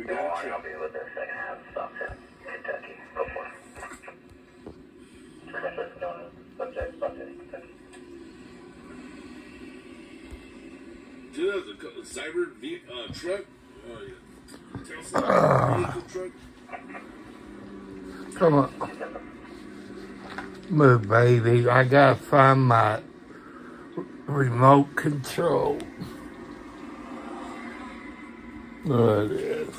we got you. I'll be with the second half stops in Kentucky. Go for it. Subject stops in Kentucky. Dude, that was a cyber truck. Tesla vehicle truck. Come on. Move, baby. I gotta find my remote control. There it is.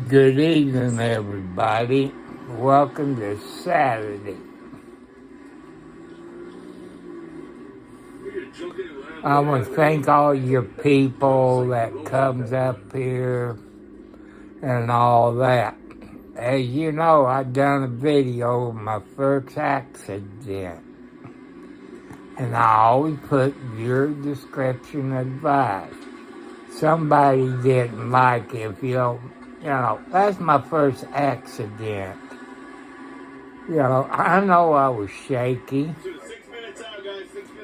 Good evening, everybody. Welcome to Saturday. I want to thank all your people that comes up here and all that. As you know, I done a video of my first accident. And I always put your description advice. Somebody didn't like it. If you don't, that's my first accident. I know I was shaky.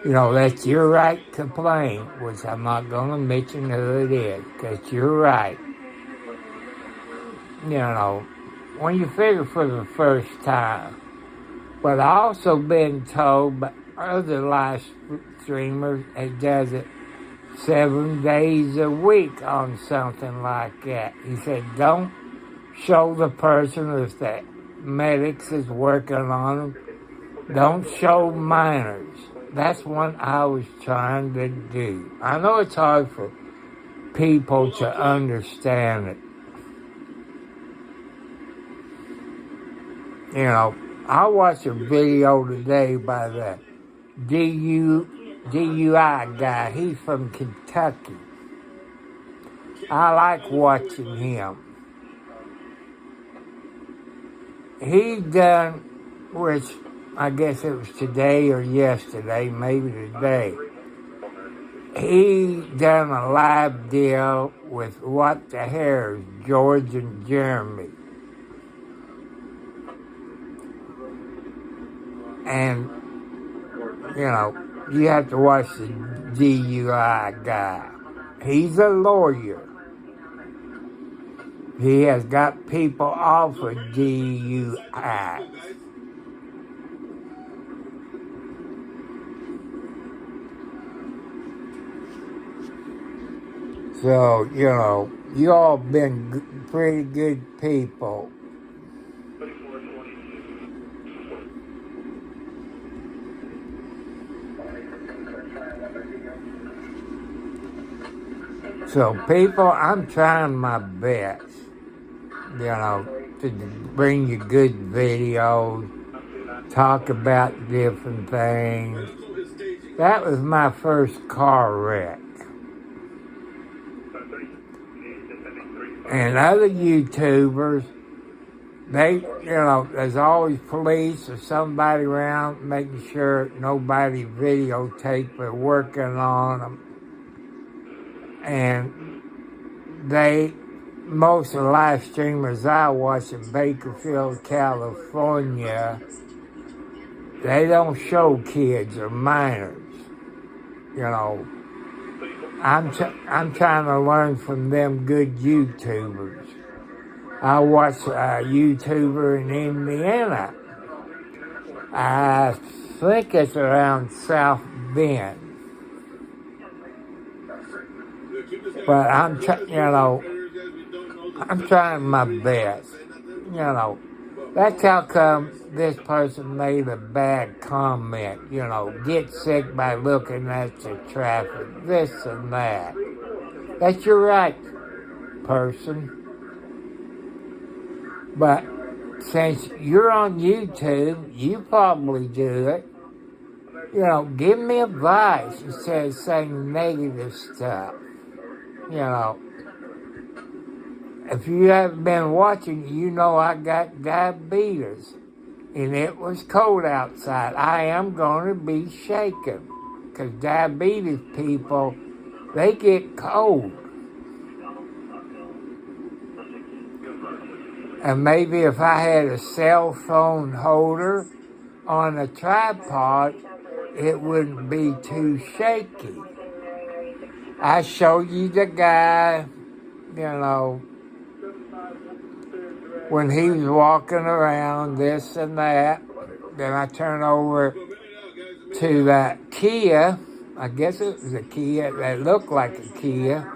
That's your right to complain, which I'm not going to mention who it is, because you're right. When you figure for the first time. But I also been told by other live streamers it does it 7 days a week on something like that. He said, don't show the person if the medics is working on them. Don't show minors. That's what I was trying to do. I know it's hard for people to understand it. I watched a video today by the DUI guy. He's from Kentucky. I like watching him. He done, which I guess it was today or yesterday, maybe today. He done a live deal with What the Hairs, George and Jeremy. And, you have to watch the DUI guy. He's a lawyer. He has got people off of DUI. So, you all been pretty good people. So, people, I'm trying my best, to bring you good videos, talk about different things. That was my first car wreck. And other YouTubers, they, there's always police or somebody around making sure nobody videotape or working on them. And most of the live streamers I watch in Bakersfield, California, they don't show kids or minors. I'm trying to learn from them good YouTubers. I watch a YouTuber in Indiana. I think it's around South Bend. But I'm trying my best. That's how come this person made a bad comment. Get sick by looking at the traffic, this and that. That's your right, person. But since you're on YouTube, you probably do it. Give me advice instead of saying negative stuff. If you haven't been watching, I got diabetes. And it was cold outside. I am going to be shaken. Because diabetes people, they get cold. And maybe if I had a cell phone holder on a tripod, it wouldn't be too shaky. I show you the guy when he was walking around, this and that. Then I turned over to that Kia. I guess it was a Kia that looked like a Kia.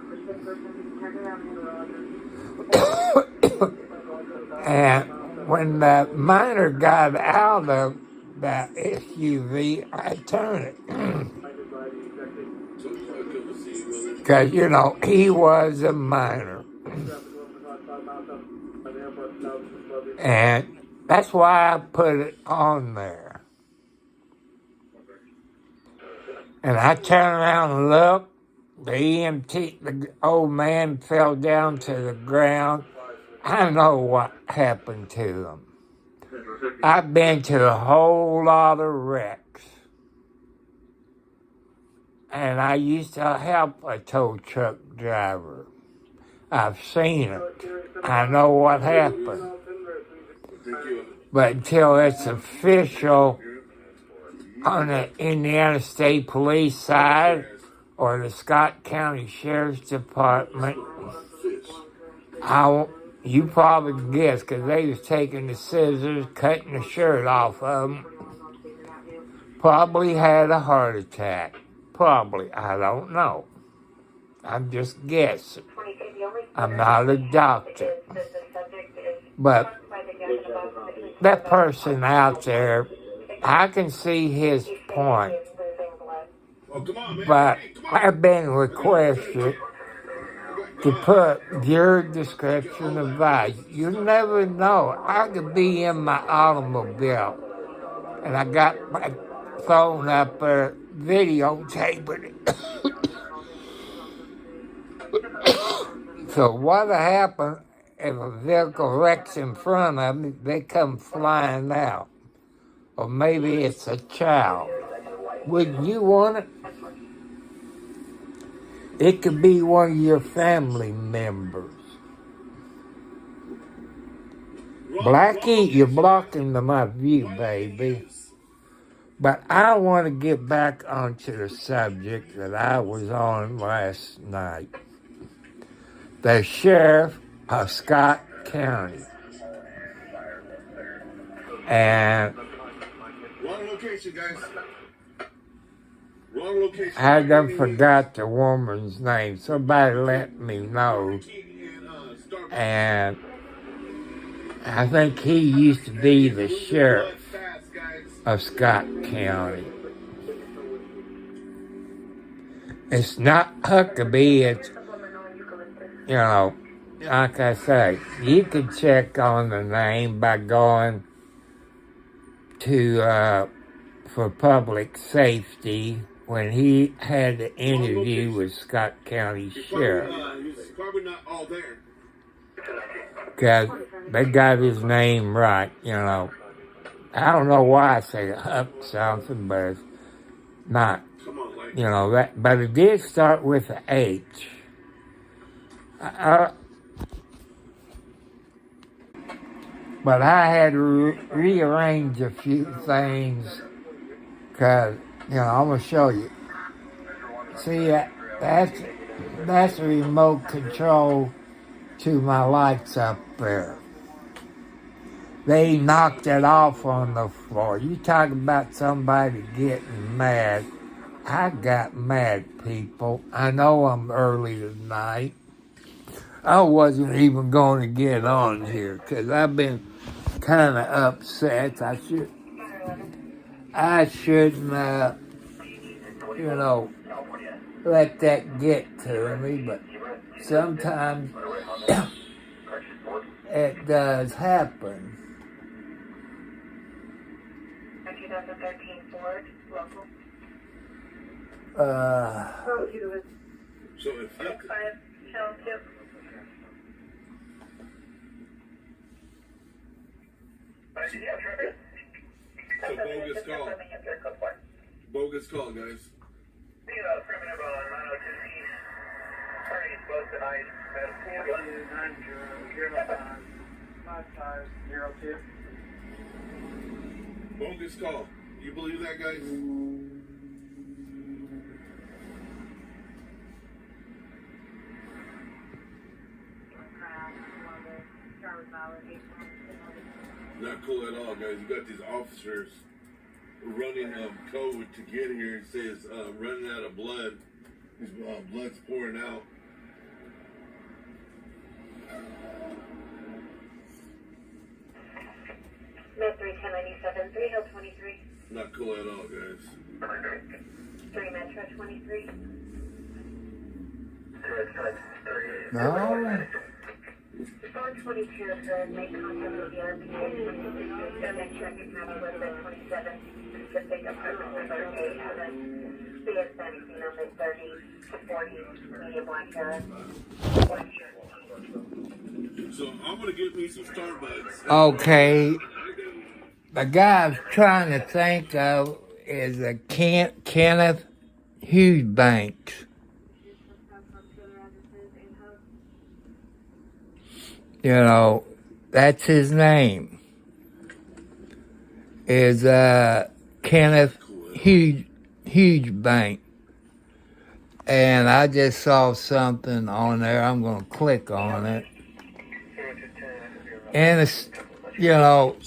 And when the miner got out of that SUV, I turned it. Because, he was a miner. And that's why I put it on there. And I turned around and looked. The EMT, the old man, fell down to the ground. I know what happened to him. I've been to a whole lot of wrecks. And I used to help a tow truck driver. I've seen it. I know what happened. But until it's official on the Indiana State Police side or the Scott County Sheriff's Department, you probably guess, because they was taking the scissors, cutting the shirt off of him. Probably had a heart attack. Probably. I don't know. I'm just guessing. I'm not a doctor. But that person out there, I can see his point. But I've been requested to put your description of advice. You never know. I could be in my automobile and I got my phone up there videotaping it. So what'll happen if a vehicle wrecks in front of me, they come flying out? Or maybe it's a child. Would you want it? It could be one of your family members. Blackie, you're blocking my view, baby. But I want to get back onto the subject that I was on last night. The sheriff of Scott County. And wrong location, guys. Wrong location. I done forgot the woman's name. Somebody let me know. And I think he used to be the sheriff of Scott County. It's not Huckabee, it's, like I say, you can check on the name by going to, for public safety, when he had the interview with Scott County Sheriff. He's probably not all there. Because they got his name right, I don't know why I say Huck something, but it's not. That, but it did start with an H. But I had to rearrange a few things because, I'm going to show you. See, that's a remote control to my lights up there. They knocked it off on the floor. You talk about somebody getting mad. I got mad, people. I know I'm early tonight. I wasn't even going to get on here because I've been kind of upset. I shouldn't, let that get to me, but sometimes it does happen. 2013 Ford, local. So if 5 Channel 2. So bogus call. Bogus call, guys. Affirmative on 902 East. Turning both tonight. 5502. Bogus call. You believe that, guys? Not cool at all, guys. You got these officers running code to get here. It says running out of blood. His blood's pouring out. Med 31097, 3 Hill 23. Not cool at all, guys. 3 Metro 23. No. 422 said make contact with the RPA. Go make sure you're happy with the 27. Specific apartment number 87. The Hispanic female mid 30s to 40s, medium black hair. Black shirt. So I'm gonna get me some Starbucks. Okay. The guy I was trying to think of is a Kenneth Banks. You know, that's his name. Is Kenneth Bank. And I just saw something on there. I'm going to click on it. And it's, you know,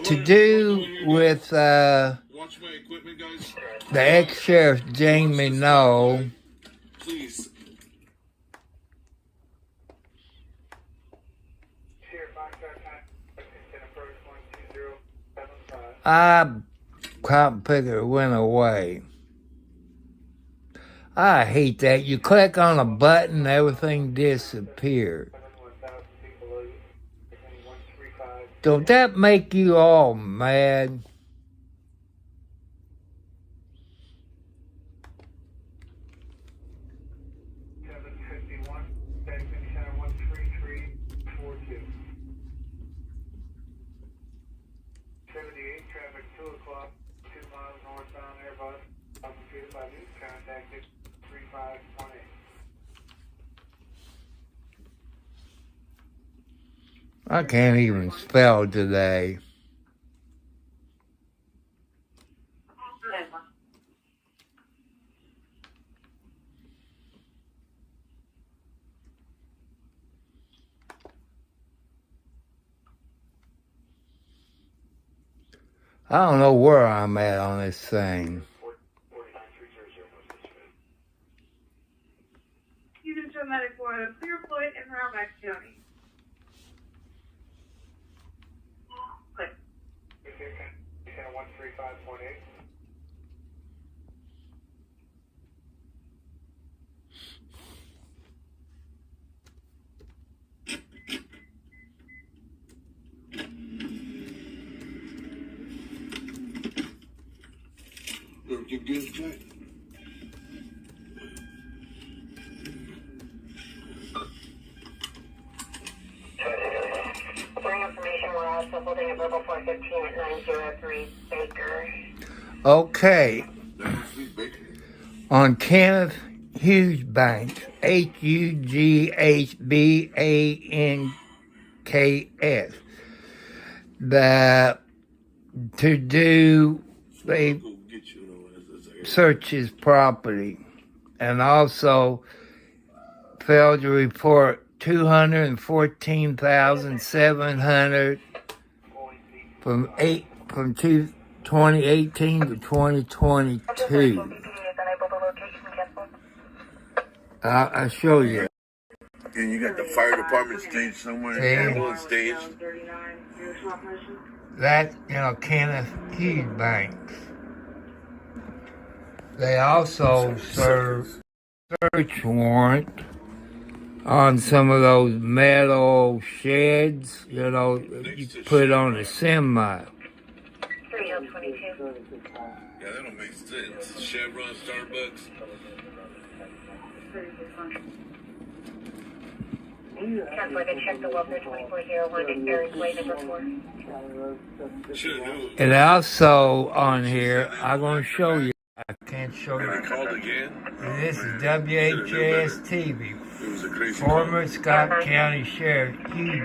to do with Watch my equipment, guys. the ex-sheriff Jamie No. Please. Cotton picker went away. I hate that. You click on a button, everything disappeared. Don't that make you all mad? I can't even spell today. I don't know where I'm at on this thing. Units from Medic Florida, clear Floyd and Roundback County. Click. 135.8. Everything good, Jack? For information, we're also holding a verbal 415 at 903 Baker. Okay. Baker. On Kenneth Banks, HUGHBANKS, that to do they search his property, and also failed to report 214,700 from 2018 to 2022. I'll show you. And you got the fire department stage somewhere, ambulance stage. That, you know, Kenneth Banks. They also serve search warrant on some of those metal sheds, you know, you put on a semi. 3L22. Yeah, that don't make sense. Chevron, Starbucks. Council, I can check the welfare 2401 at Eric Way number 4. Should have knew. And also on here, I'm going to show you. I can't show Have you. you called again? This is WHAS TV. It was a crazy Former Scott County Sheriff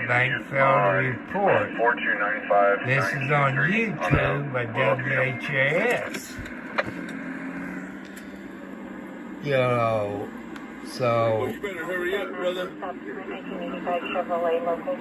Bank failed to report. 4295. This is on YouTube by WHAS. You know, Well, so you better hurry up, brother. 1985 Chevrolet local.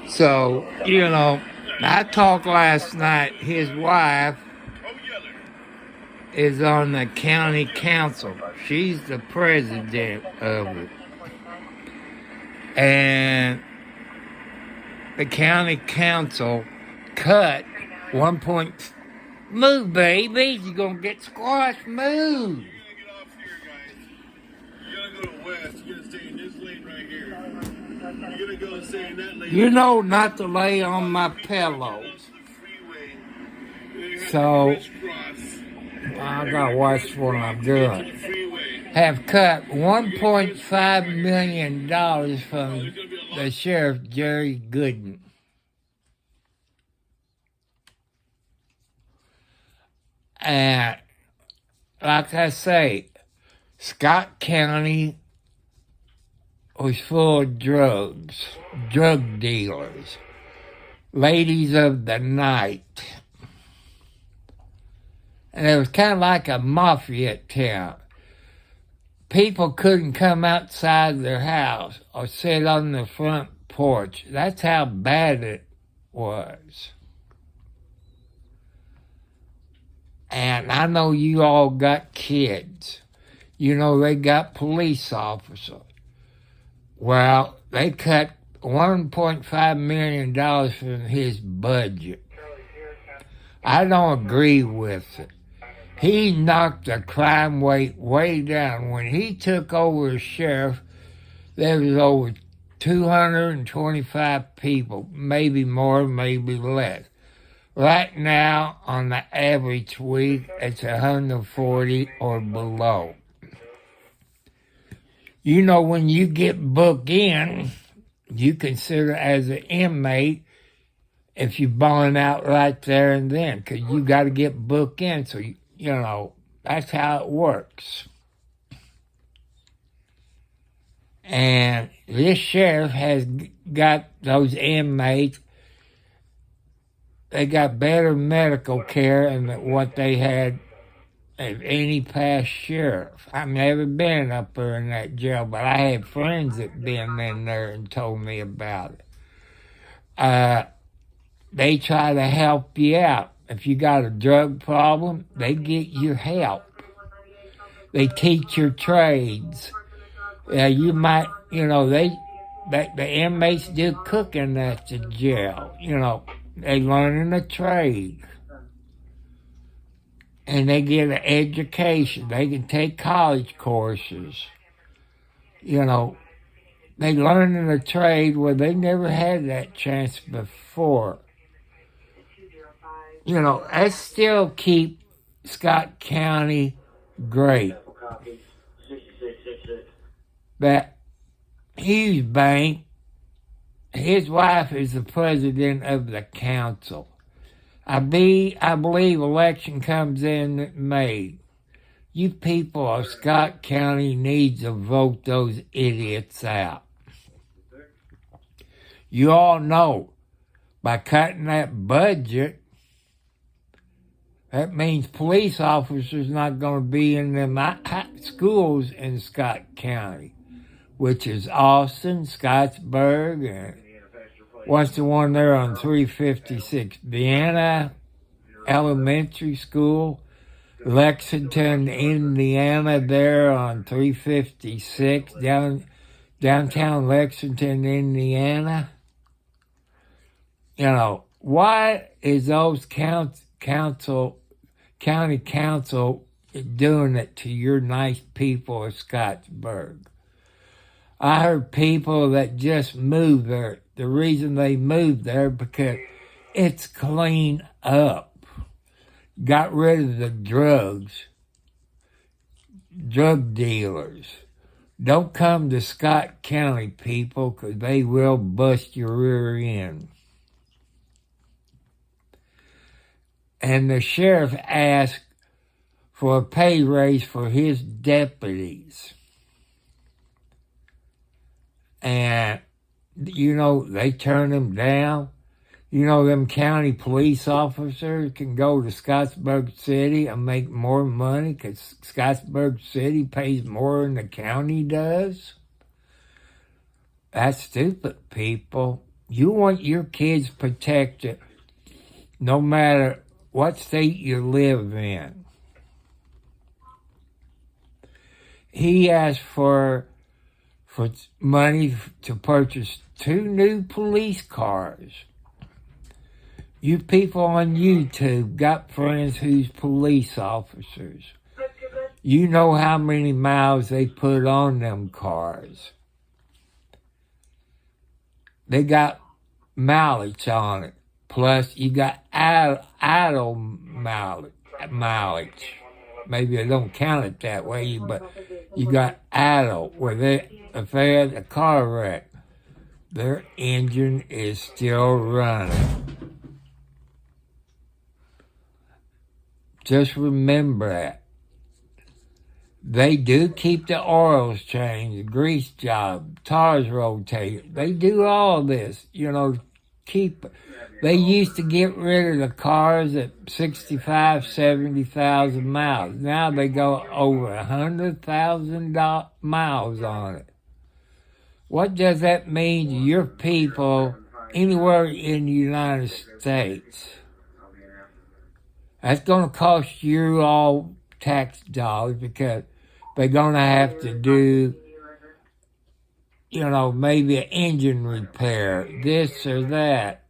So, I talked last night. His wife is on the county council. She's the president of it. And the county council cut 1 point. Move, baby. You're going to get squashed. Move. You gotta get off here, guys. You gotta go to west. You gotta stay in this lane right here. You gotta go and stay in that lane. You know not to lay on my pillows. So, I gotta watch what I'm doing. Have cut $1.5 million from the sheriff, Jerry Gooden. And like I say, Scott County was full of drugs, drug dealers, ladies of the night. And it was kind of like a mafia town. People couldn't come outside their house or sit on the front porch. That's how bad it was. And I know you all got kids. They got police officers. Well, they cut $1.5 million from his budget. I don't agree with it. He knocked the crime rate way down. When he took over as sheriff, there was over 225 people, maybe more, maybe less. Right now, on the average week, it's 140 or below. When you get booked in, you consider as an inmate if you're balling out right there and then, because you got to get booked in. So, that's how it works. And this sheriff has got those inmates. They got better medical care than what they had of any past sheriff. I've never been up there in that jail, but I had friends that been in there and told me about it. They try to help you out. If you got a drug problem, they get you help. They teach your trades. You might, the inmates do cooking at the jail. They learning a trade. And they get an education. They can take college courses. They learning a trade where they never had that chance before. That still keep Scott County great. That Hughes Bank, his wife is the president of the council. I believe election comes in May. You people of Scott County need to vote those idiots out. You all know, by cutting that budget, that means police officers not going to be in them schools in Scott County, which is Austin, Scottsburg, and what's the one there on 356? Vienna Elementary School, Lexington, Indiana, there on 356, downtown Lexington, Indiana. Why is those county council doing it to your nice people of Scottsburg? I heard people that just moved there. The reason they moved there because it's cleaned up. Got rid of the drug dealers. Don't come to Scott County, people, because they will bust your rear end. and the sheriff asked for a pay raise for his deputies. And, they turned him down. Them county police officers can go to Scottsburg City and make more money because Scottsburg City pays more than the county does. That's stupid, people. You want your kids protected no matter what state you live in. He asked for money to purchase 2 new police cars. You people on YouTube got friends who's police officers. You know how many miles they put on them cars. They got mileage on it. Plus, you got idle mileage. Maybe I don't count it that way, but you got idle, where if they had a car wreck, their engine is still running. Just remember that. They do keep the oils changed, the grease job, tires rotated. They do all this, keep it. They used to get rid of the cars at 65, 70,000 miles. Now they go over 100,000 miles on it. What does that mean to your people anywhere in the United States? That's going to cost you all tax dollars because they're going to have to do, maybe an engine repair, this or that,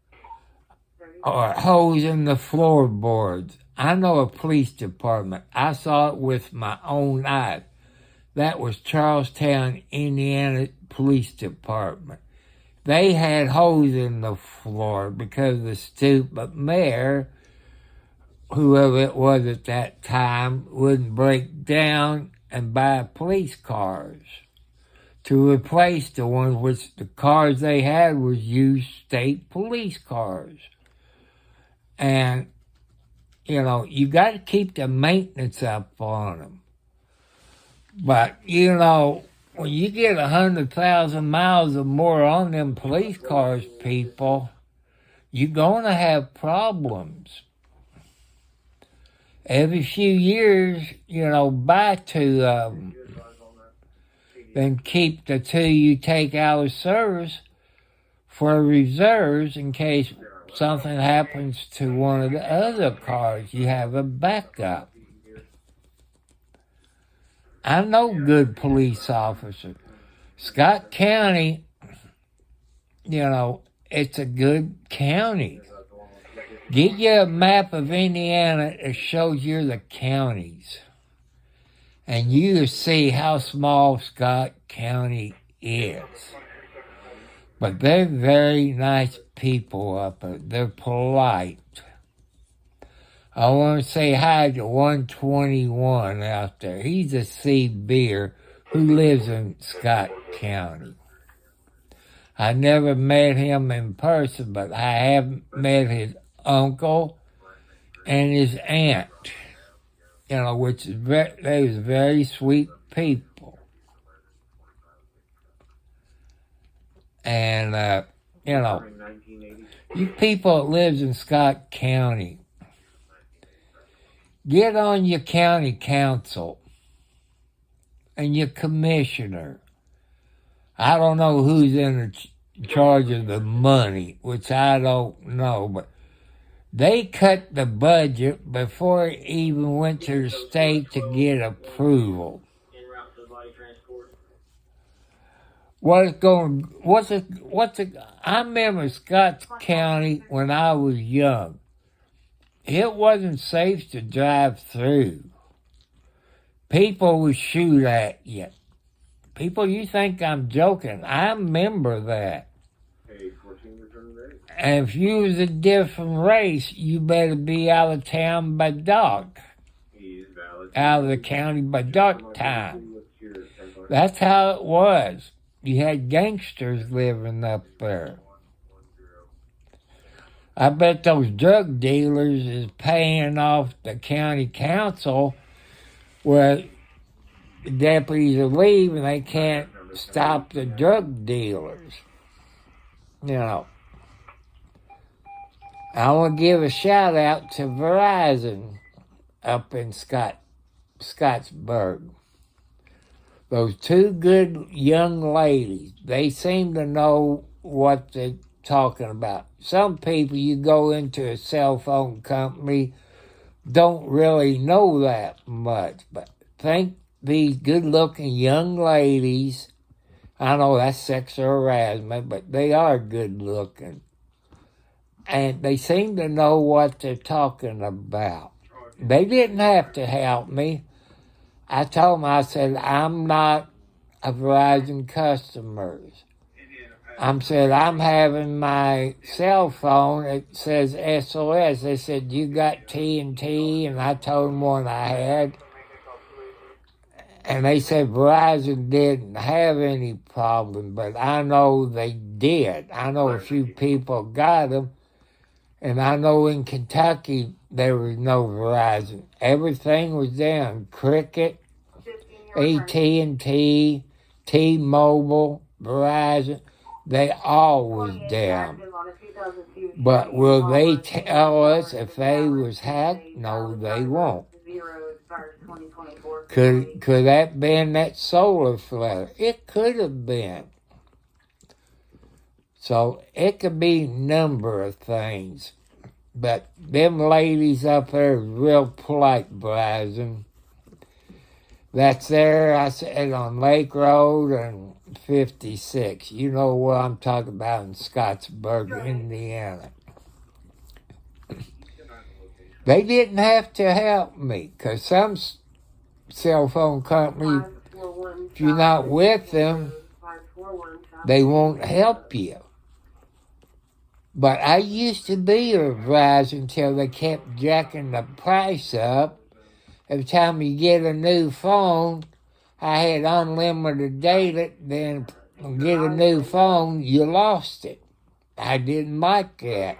or hosing the floorboards. I know a police department. I saw it with my own eyes. That was Charlestown, Indiana Police Department. They had holes in the floor because the stupid mayor, whoever it was at that time, wouldn't break down and buy police cars to replace the ones which the cars they had was used state police cars. And, you got to keep the maintenance up on them. But, when you get 100,000 miles or more on them police cars, people, you're going to have problems. Every few years, buy 2 of them. Then keep the 2 you take out of service for reserves in case something happens to one of the other cars. You have a backup. I know good police officers. Scott County, it's a good county. Get you a map of Indiana that shows you the counties. And you see how small Scott County is. But they're very nice people up there. They're polite. I want to say hi to 121 out there. He's a C beer who lives in Scott County. I never met him in person, but I have met his uncle and his aunt, which is they was very sweet people. And, you people that lives in Scott County, get on your county council and your commissioner. I don't know who's in charge of the money, which I don't know, but they cut the budget before it even went to the state to get approval. I remember Scott County when I was young. It wasn't safe to drive through. People would shoot at you. People, you think I'm joking. I remember that. And if you was a different race, you better be out of town by dark. Out of the county by dark time. That's how it was. You had gangsters living up there. I bet those drug dealers is paying off the county council where the deputies are leaving, they can't stop the drug dealers. You know. I want to give a shout out to Verizon up in Scottsburg. Those two good young ladies, they seem to know what they're talking about. Some people, you go into a cell phone company, don't really know that much, but think these good-looking young ladies, I know that's sexual harassment, but they are good-looking. And they seem to know what they're talking about. They didn't have to help me. I told them, I said, I'm not a Verizon customer. I'm having my cell phone, it says SOS. They said, you got T&T, and I told them what I had. And they said Verizon didn't have any problem, but I know they did. I know a few people got them. And I know in Kentucky, there was no Verizon. Everything was down. Cricket, AT&T, T-Mobile, Verizon, they all was down. But will they tell us if they was hacked? No, they won't. Could that been that solar flare? It could have been. So it could be a number of things. But them ladies up there is real polite, Verizon. That's there, I said, on Lake Road and 56. You know what I'm talking about in Scottsburg, Indiana. They didn't have to help me, because some cell phone companies, if you're not with them, they won't help you. But I used to be a Verizon until they kept jacking the price up. Every time you get a new phone, I had unlimited data, then get a new phone, you lost it. I didn't like that.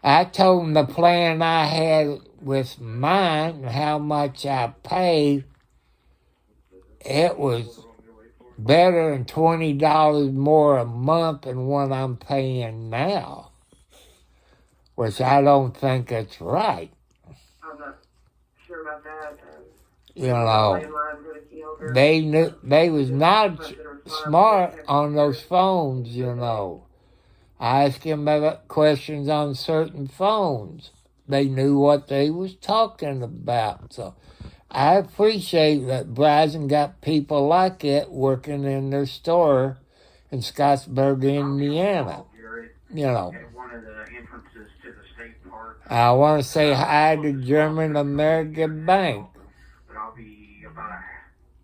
I told them the plan I had with mine and how much I paid, it was better than $20 more a month than what I'm paying now, which I don't think it's right. I'm not sure about that. You know, they was not smart on those phones, you know. I asked them about questions on certain phones. They knew what they was talking about, so I appreciate that Verizon got people like it working in their store in Scottsburg, Indiana. You know. I want to say hi to German American Bank. But I'll be about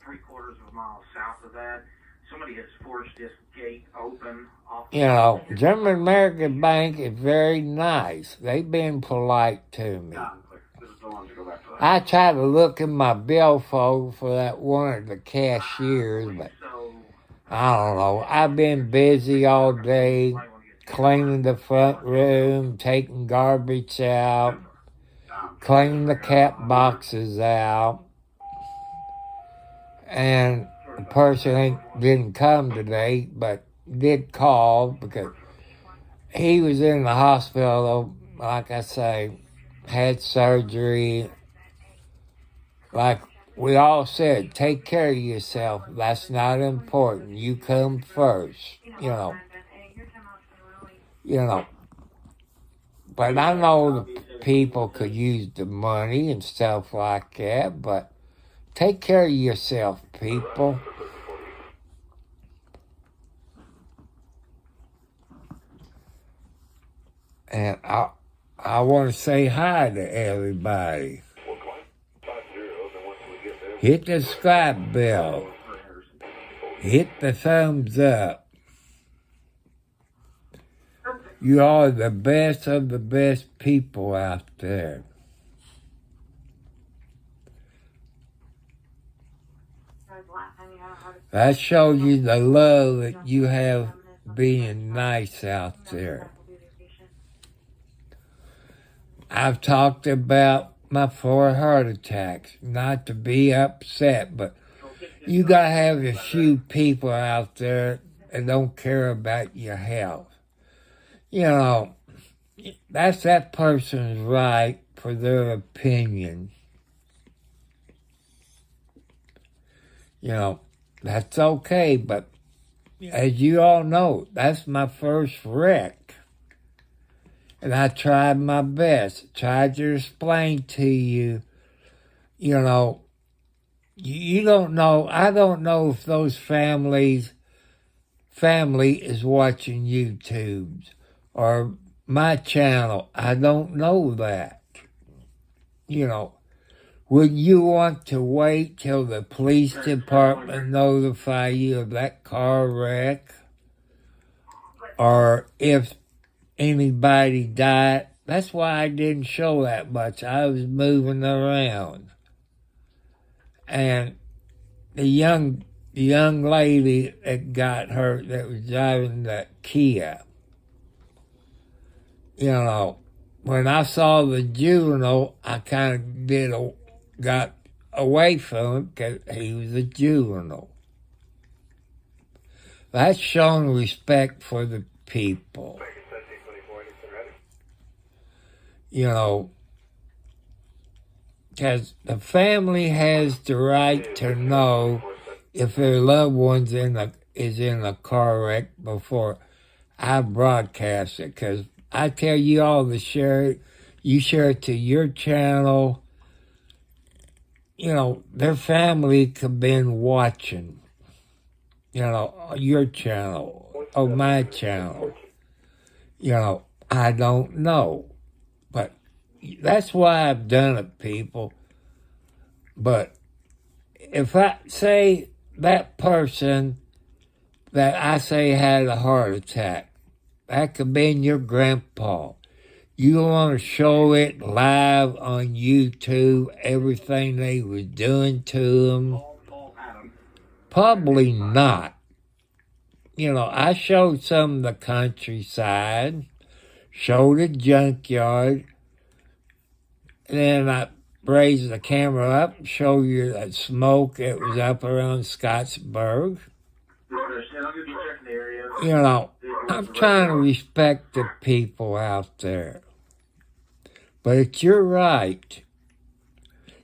3/4 of a mile south of that. Somebody has forced this gate open. You know, German American Bank is very nice. They've been polite to me. I try to look in my billfold for that one of the cashiers, but I don't know. I've been busy all day cleaning the front room, taking garbage out, cleaning the cat boxes out. And the person didn't come today, but did call because he was in the hospital, like I say, had surgery. Like we all said, take care of yourself. That's not important. You come first, you know. But I know the people could use the money and stuff like that, but take care of yourself, people. And I want to say hi to everybody. Hit the subscribe bell. Hit the thumbs up. You are the best of the best people out there. That shows you the love that you have being nice out there. I've talked about my 4 heart attacks, not to be upset, but you gotta have a few people out there that don't care about your health. You know, that's that person's right for their opinion. You know, that's okay, but as you all know, that's my first wreck. And I tried my best, tried to explain to you, you know, you don't know, I don't know if those family is watching YouTubes or my channel. I don't know that. You know, would you want to wait till the police department notify you of that car wreck? Or if anybody died? That's why I didn't show that much. I was moving around. And the young lady that got hurt that was driving the Kia, you know, when I saw the juvenile, I kind of got away from him because he was a juvenile. That's showing respect for the people. You know, because the family has the right to know if their loved one's is in a car wreck before I broadcast it. Because I tell you all to share it. You share it to your channel. You know, their family could have been watching. You know, your channel or my channel. You know, I don't know. But that's why I've done it, people. But if I say that person that I say had a heart attack, that could be your grandpa. You want to show it live on YouTube, everything they was doing to him? Probably not. You know, I showed some of the countryside, showed the junkyard, and then I raised the camera up and showed you that smoke that was up around Scottsburg. You know, I'm trying to respect the people out there. But it's your right.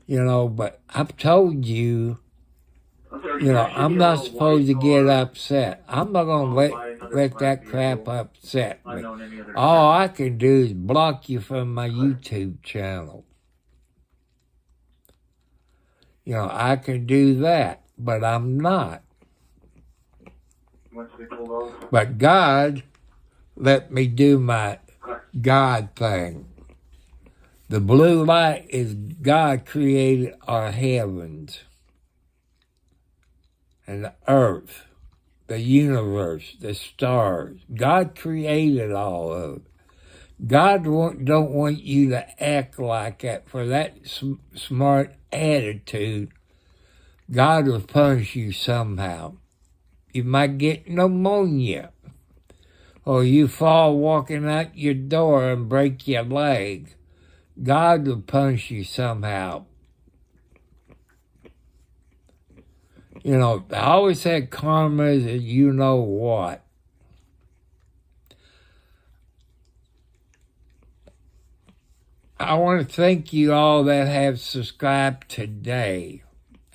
You know, but I've told you, you know, I'm not supposed to get upset. I'm not going to let that crap upset me. All I can do is block you from my YouTube channel. You know, I can do that, but I'm not. But God let me do my God thing. The blue light is God created our heavens and the earth, the universe, the stars. God created all of it. God don't want you to act like that. For that smart attitude, God will punish you somehow. You might get pneumonia. Or you fall walking out your door and break your leg. God will punish you somehow. You know, I always said karma is you know what. I want to thank you all that have subscribed today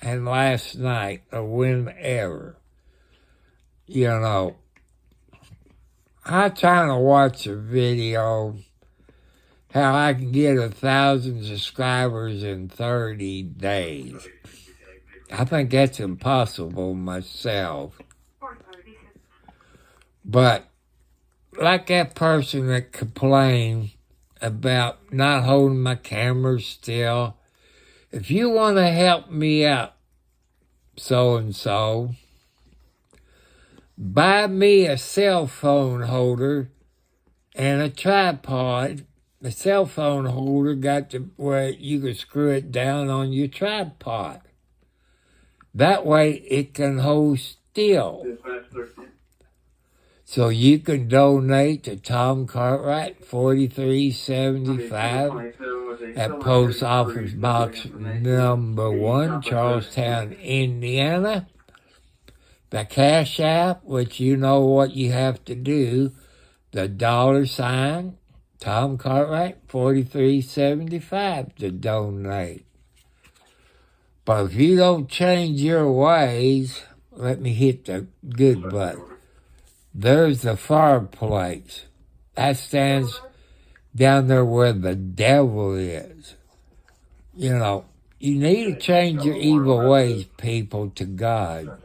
and last night or whenever. You know, I'm trying to watch a video how I can get 1,000 subscribers in 30 days. I think that's impossible myself. But like that person that complained about not holding my camera still, if you want to help me out, so-and-so, buy me a cell phone holder and a tripod. The cell phone holder got to where you can screw it down on your tripod. That way it can hold still. So you can donate to Tom Cartwright, 4375 at Post Office Box number 1, Charlestown, Indiana. The Cash App, which you know what you have to do, the $, Tom Cartwright, 4375 to donate. But if you don't change your ways, let me hit the good button. There's the fireplace. That stands down there where the devil is. You know, you need to change your evil ways, people, to God.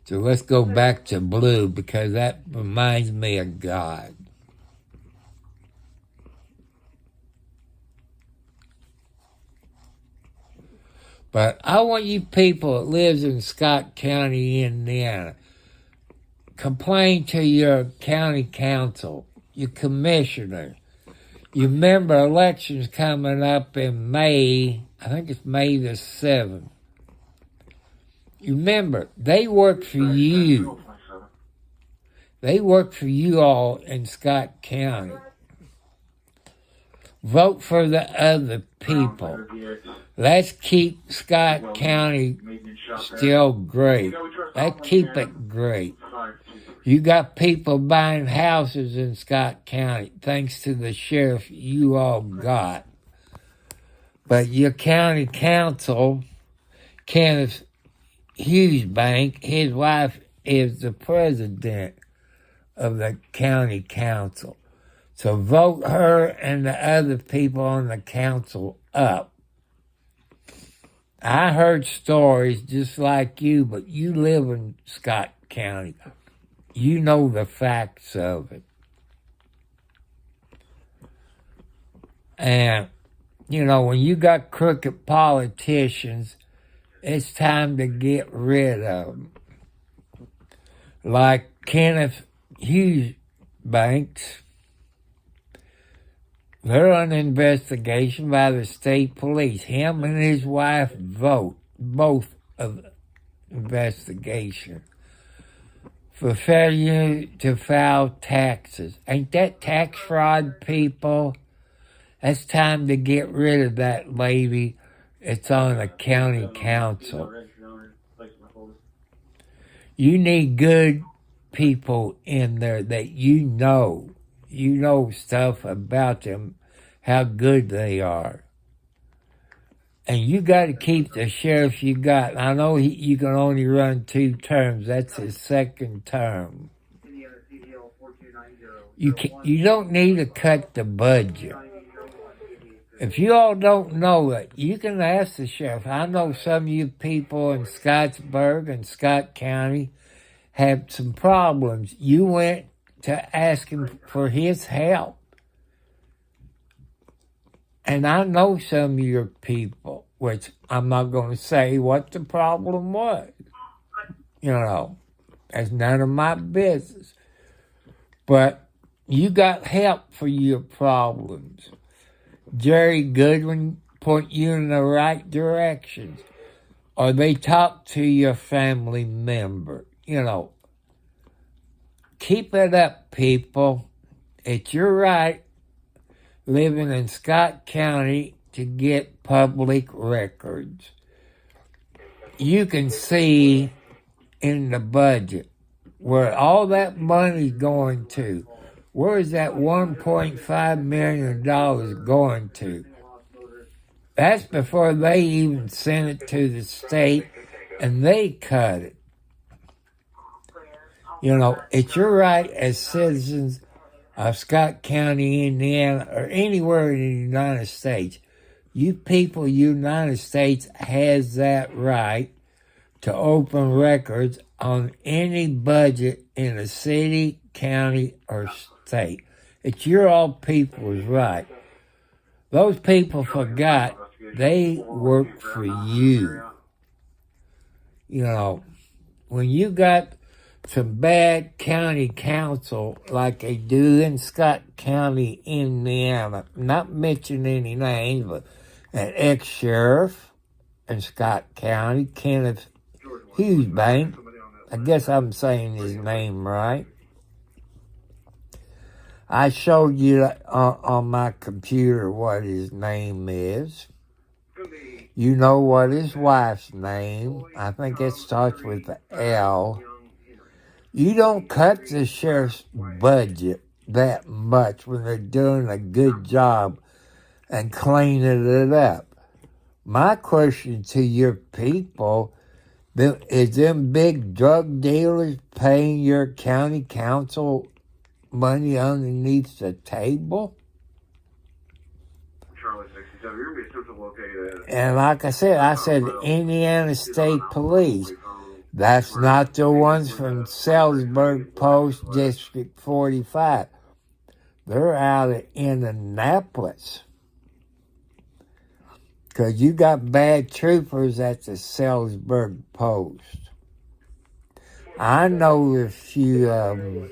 So let's go back to blue because that reminds me of God. But I want you people that lives in Scott County, Indiana, complain to your county council, your commissioner. You remember elections coming up in May, I think it's May the 7th. You remember, they work for you. They work for you all in Scott County. Vote for the other people. Let's keep Scott County still great. Let's keep it great. You got people buying houses in Scott County thanks to the sheriff you all got. But your county council, Kenneth Hughesbank, his wife is the president of the county council. So vote her and the other people on the council up. I heard stories just like you, but you live in Scott County. You know the facts of it. And, you know, when you got crooked politicians, it's time to get rid of them. Like Kenneth Hughesbanks, they're on investigation by the state police. Him and his wife both of investigation for failure to file taxes. Ain't that tax fraud, people? It's time to get rid of that lady. It's on the county council. You need good people in there that you know stuff about them, how good they are. And you got to keep the sheriff you got. I know you can only run 2 terms. That's his second term. You don't need to cut the budget. If you all don't know it, you can ask the sheriff. I know some of you people in Scottsburg and Scott County have some problems. You went to ask him for his help. And I know some of your people, which I'm not going to say what the problem was. You know, that's none of my business. But you got help for your problems. Jerry Goodwin point you in the right directions. Or they talk to your family member. You know, keep it up, people. It's your right living in Scott County to get public records. You can see in the budget where all that money's going to. Where is that $1.5 million going to? That's before they even sent it to the state and they cut it. You know, it's your right as citizens of Scott County, Indiana, or anywhere in the United States. You people, United States has that right to open records on any budget in a city, county, or state. It's your all people's right. Those people forgot they work for you. You know, when you got some bad county council like they do in Scott County, Indiana, not mentioning any names, but an ex-sheriff in Scott County, Kenneth Hughesbank, I guess I'm saying his name right. I showed you on my computer what his name is. You know what his wife's name. I think it starts with the L. You don't cut the sheriff's budget that much when they're doing a good job and cleaning it up. My question to your people, is them big drug dealers paying your county council money underneath the table? Charlie 67, you're going to be central located at. And like I said Indiana State Police. That's not the ones from Salzburg Post District 45. They're out of Indianapolis. Because you got bad troopers at the Salzburg Post. I know a few,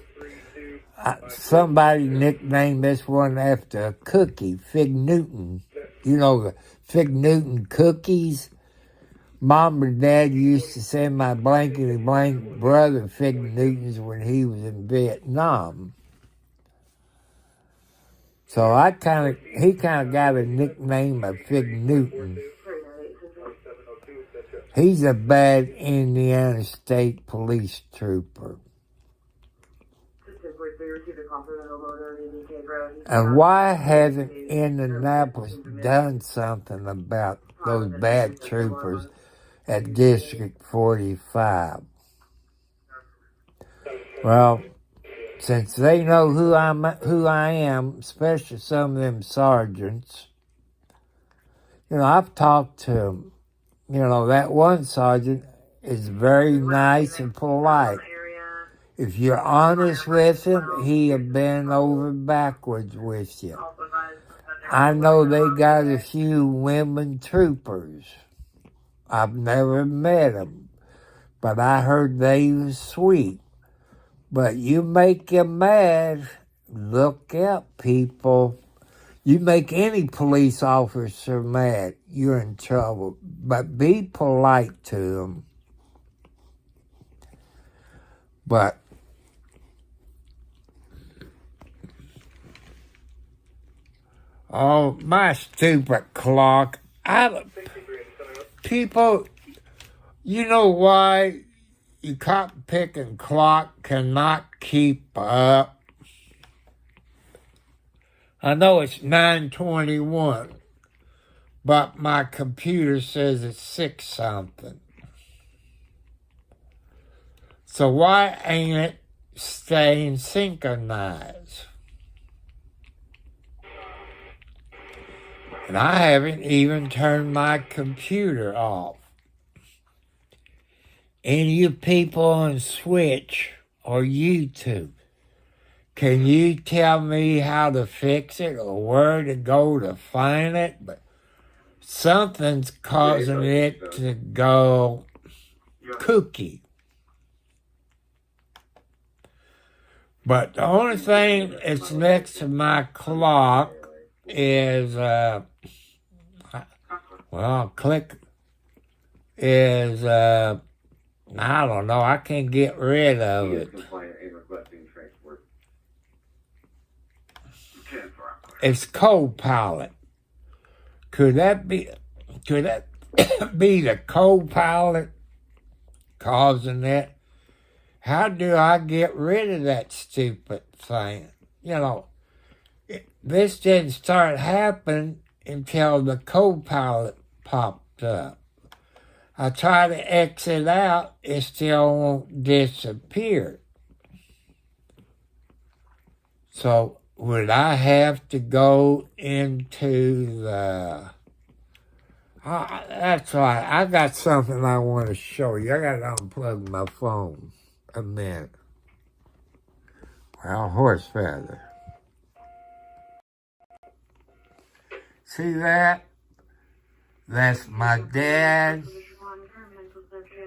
somebody nicknamed this one after a cookie, Fig Newton. You know, the Fig Newton cookies? Mom and Dad used to send my blankety-blank brother Fig Newtons when he was in Vietnam. So he kind of got a nickname of Fig Newton. He's a bad Indiana State Police trooper. And why hasn't Indianapolis done something about those bad troopers at District 45? Well, since they know who I am, especially some of them sergeants, I've talked to them. That one sergeant is very nice and polite. If you're honest with him, he'll bend over backwards with you. I know they got a few women troopers. I've never met them, but I heard they was sweet. But you make them mad, look out, people. You make any police officer mad, you're in trouble. But be polite to them. But oh, my stupid clock. People, you know why your cotton-picking clock cannot keep up? I know it's 9:21, but my computer says it's 6-something. So why ain't it staying synchronized? And I haven't even turned my computer off. Any of you people on Switch or YouTube, can you tell me how to fix it or where to go to find it? But something's causing it to go kooky. But the only thing that's next to my clock is, I don't know, I can't get rid of it. It's co-pilot. Could that be the co-pilot causing it? How do I get rid of that stupid thing? This didn't start happening until the co-pilot popped up. I try to exit out, it still won't disappear. So would I have to go into the... that's right, I got something I want to show you. I got to unplug my phone a minute. Well, horse feather. See that? That's my dad,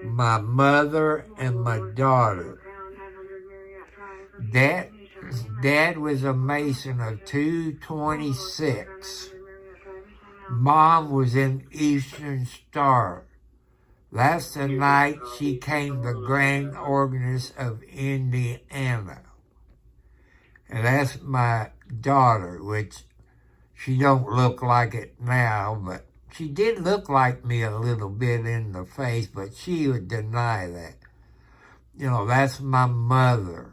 my mother, and my daughter. Dad was a Mason of 226. Mom was in Eastern Star. That's the night she came the grand organist of Indiana. And that's my daughter, which she don't look like it now, but she did look like me a little bit in the face, but she would deny that. You know, that's my mother.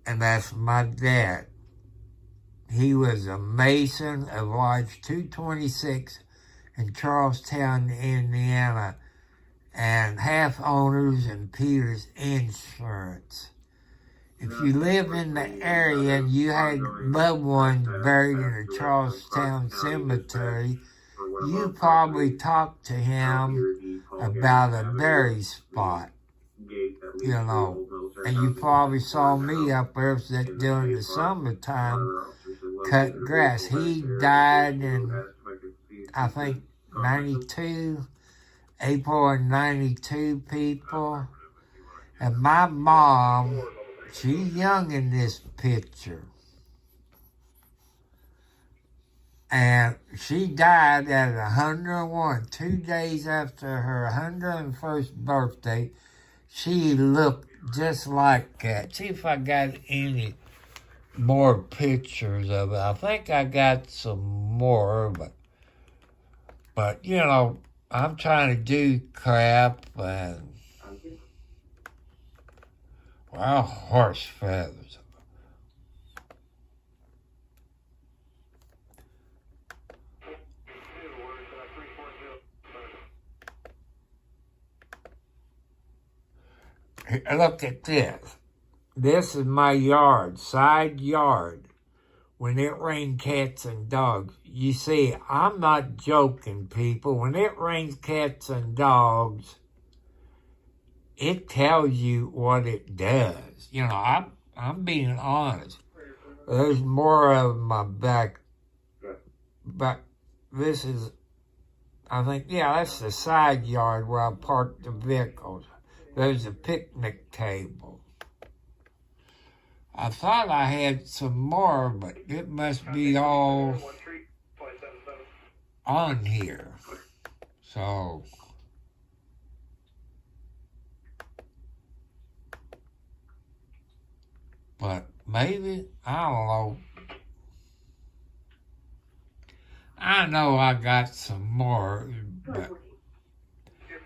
And that's my dad. He was a mason of Lodge 226 in Charlestown, Indiana, and half owners in Peters Insurance. If you live in the area and you had loved ones buried in a Charlestown cemetery, you probably talked to him about a burial spot, you know. And you probably saw me up there during the summertime cut grass. He died in, I think, 92, April of 92, people. And my mom, she's young in this picture. And she died at 101, 2 days after her 101st birthday. She looked just like that. See if I got any more pictures of it. I think I got some more, but you know, I'm trying to do crap and, well, horse feathers. Look at this. This is my yard, side yard. When it rains cats and dogs. You see, I'm not joking, people. When it rains cats and dogs, it tells you what it does. You know, I'm being honest. There's more of my back. But this is, I think, yeah, that's the side yard where I parked the vehicles. There's a picnic table. I thought I had some more, but it must be all on here. So, but maybe, I don't know. I know I got some more, but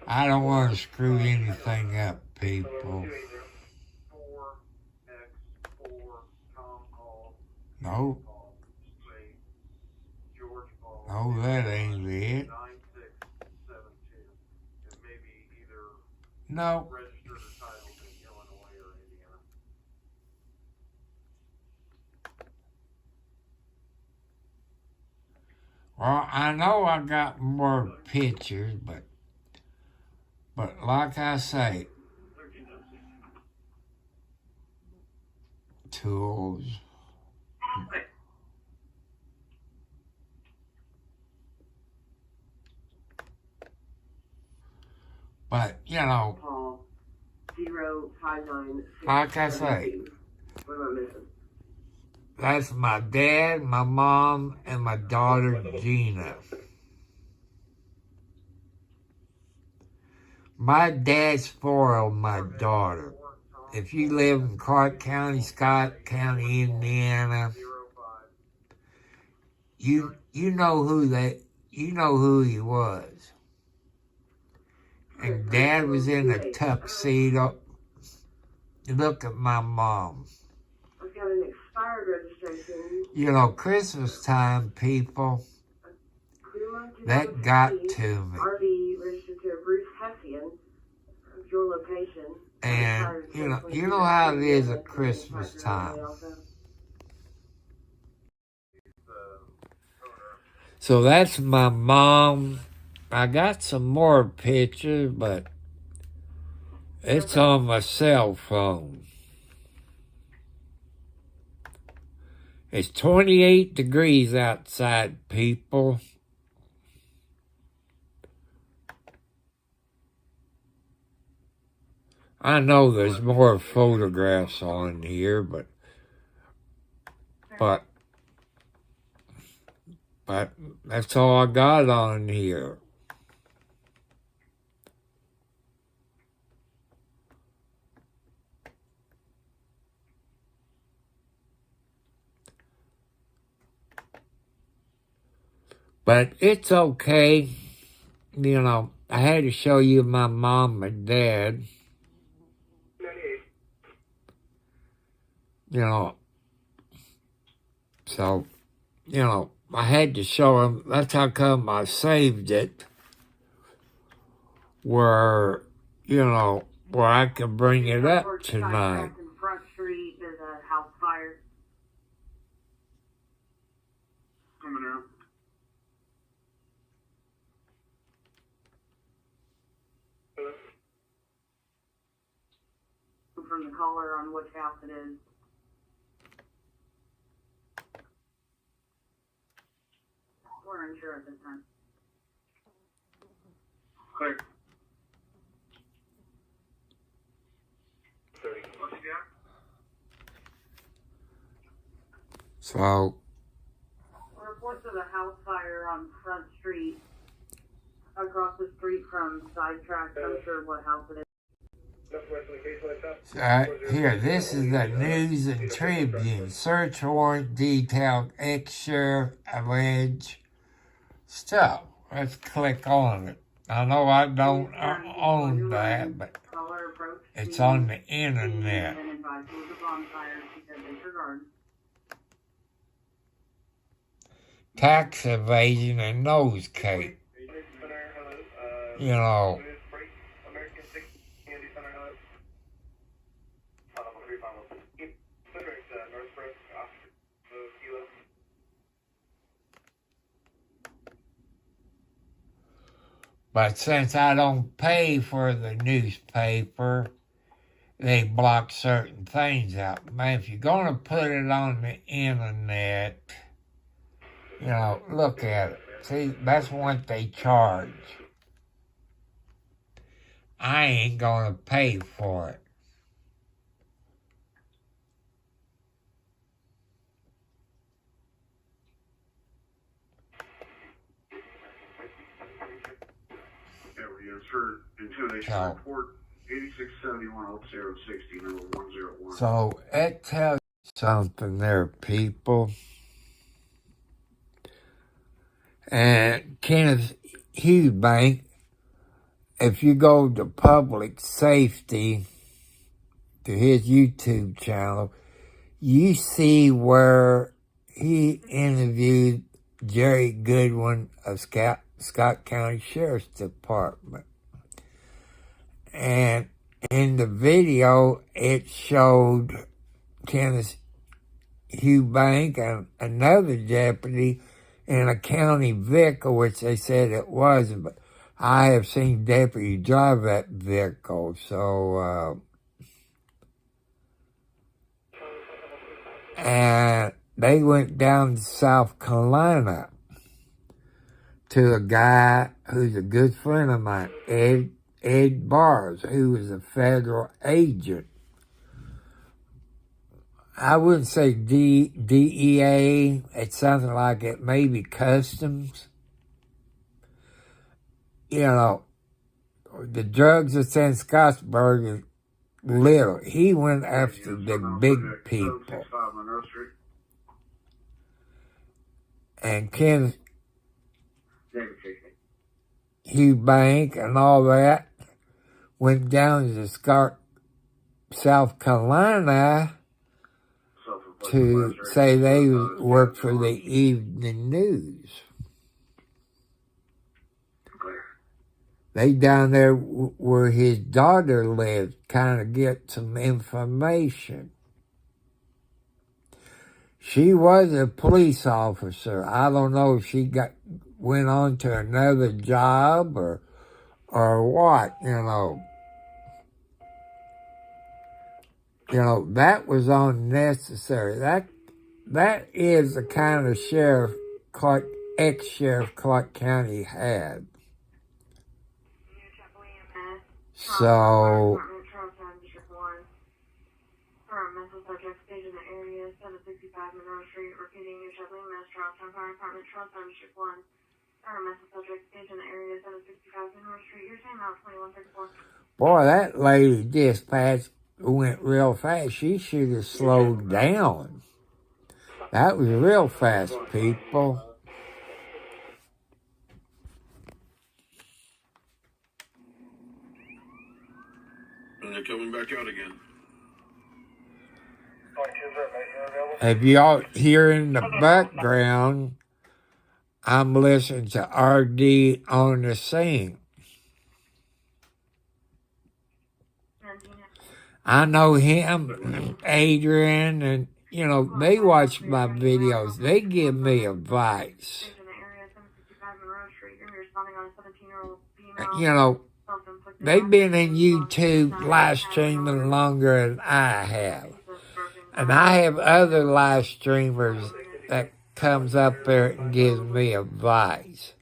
I don't want to screw anything up, people. No. No, that ain't it. No. Well, I know I got more pictures, but like I say, tools. But, you know, like I say, that's my dad, my mom, and my daughter, Gina. My dad spoiled my daughter. If you live in Clark County, Scott County, Indiana, you know who he was. And Dad was in a tuxedo. Look at my mom. I've got an expired registration. You know, Christmas time, people, that got to me. RV registered to Bruce Hessian, your location. And, you know how it is at Christmas time. So that's my mom. I got some more pictures, but it's on my cell phone. It's 28 degrees outside, people. I know there's more photographs on here, but that's all I got on here. But it's okay. You know, I had to show you my mom and dad. You know, so, you know, I had to show them. That's how come I saved it. Where, you know, where I can bring it up tonight. Front Street, there's a house fire. Coming out. From the caller on which house it is. We're unsure at this time. Clear. What you got? So, Reports of a house fire on Front Street, across the street from Sidetrack. I'm sure what house it is. here, this is the News and Tribune. Search warrant detailed ex-sheriff alleged stuff. Let's click on it. I know I don't own that, but it's on the internet. Tax evasion and nose cake. You know. But since I don't pay for the newspaper, they block certain things out. Man, if you're going to put it on the internet, you know, look at it. See, that's what they charge. I ain't going to pay for it. For intimidation report 8671-060 number 101. So it tells you something there, people. And Kenneth Hughbank, if you go to public safety, to his YouTube channel, you see where he interviewed Jerry Goodwin of Scott County Sheriff's Department. And in the video, it showed Kenneth Hughbank and another deputy in a county vehicle, which they said it wasn't, but I have seen deputy drive that vehicle, so, and they went down to South Carolina to a guy who's a good friend of mine, Ed Bars, who was a federal agent. I wouldn't say DEA. It sounded like it may be Customs. You know, the drugs that's in Scottsburg is little. He went after the big people. And Ken Hughbank and all that went down to South Carolina to say they worked for the evening news. They down there where his daughter lived, kind of get some information. She was a police officer. I don't know if she went on to another job or what, you know. You know, that was unnecessary. That is the kind of sheriff ex-sheriff Clark County had. So, boy, that lady dispatch went real fast. She should have slowed down. That was real fast, people. And they're coming back out again. If y'all hear in the background, I'm listening to RD on the scene. I know him, Adrian, and, you know, they watch my videos. They give me advice. You know, they've been in YouTube live streaming longer than I have. And I have other live streamers that comes up there and gives me advice.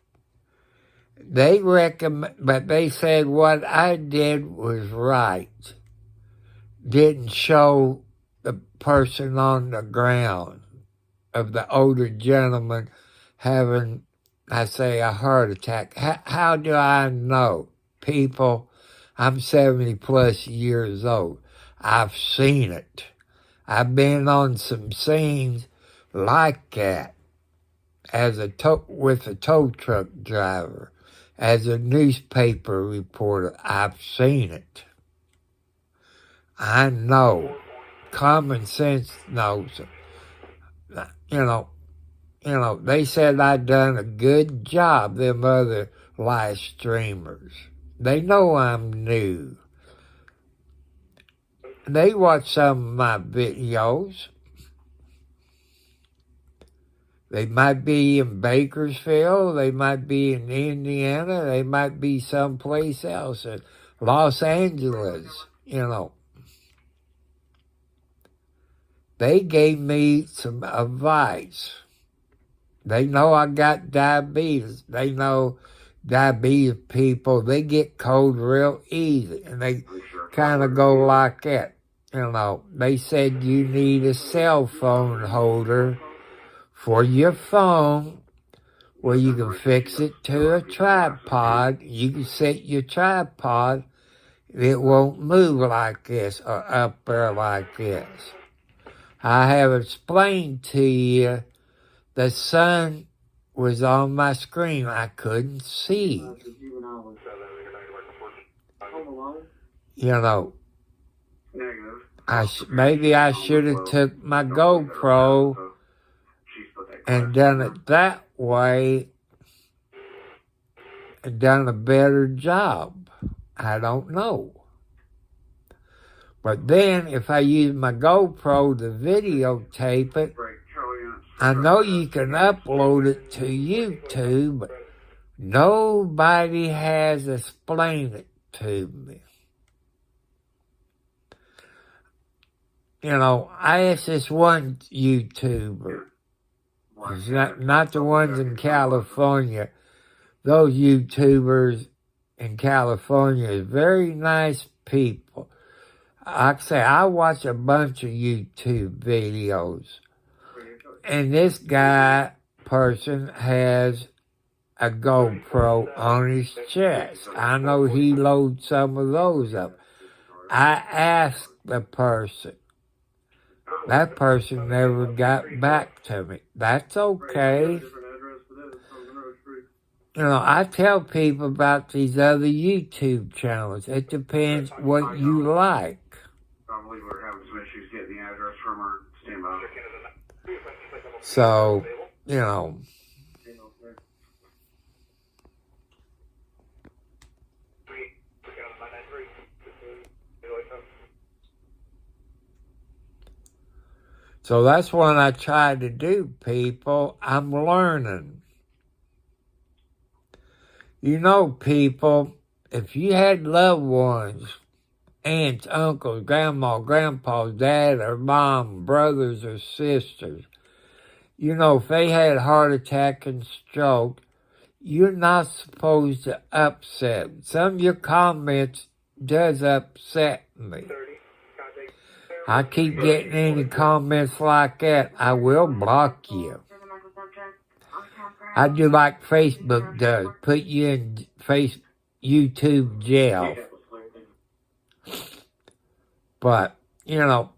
They recommend, but they said what I did was right. Didn't show the person on the ground of the older gentleman having, I say, a heart attack. How do I know? People, I'm 70 plus years old. I've seen it. I've been on some scenes like that as with a tow truck driver, as a newspaper reporter. I've seen it. I know. Common sense knows. You know, they said I'd done a good job, them other live streamers. They know I'm new. They watch some of my videos. They might be in Bakersfield. They might be in Indiana. They might be someplace else, in Los Angeles, you know. They gave me some advice. They know I got diabetes. They know diabetes people, they get cold real easy. And they kind of go like that. You know, they said you need a cell phone holder for your phone where you can fix it to a tripod. You can set your tripod. It won't move like this or up there like this. I have explained to you the sun was on my screen. I couldn't see. You know, maybe I should have took my GoPro and done it that way and done a better job. I don't know. But then if I use my GoPro to videotape it, I know you can upload it to YouTube, but nobody has explained it to me. You know, I asked this one YouTuber, it's not the ones in California. Those YouTubers in California are very nice people. Like I say, I watch a bunch of YouTube videos. And this person has a GoPro on his chest. I know he loads some of those up. I asked the person. That person never got back to me. That's okay. You know, I tell people about these other YouTube channels. It depends what you like. Probably we're having some issues getting the address from her. Stand by. So, you know. So that's what I try to do, people. I'm learning. You know, people, if you had loved ones, aunts, uncles, grandma, grandpa, dad, or mom, brothers or sisters, you know, if they had a heart attack and stroke, you're not supposed to upset. Some of your comments does upset me. I keep getting any comments like that, I will block you. I do like Facebook does, put you in YouTube jail. But, you know,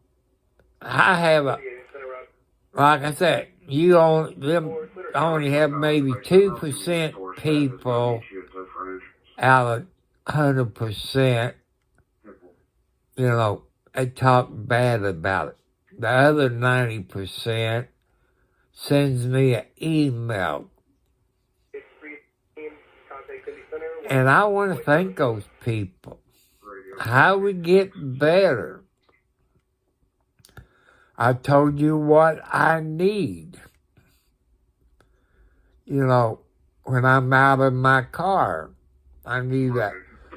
I have like I said, you only have maybe 2% people out of 100% they talk bad about it. The other 90% sends me an email. And I want to thank those people. How we get better. I told you what I need. When I'm out of my car, I need a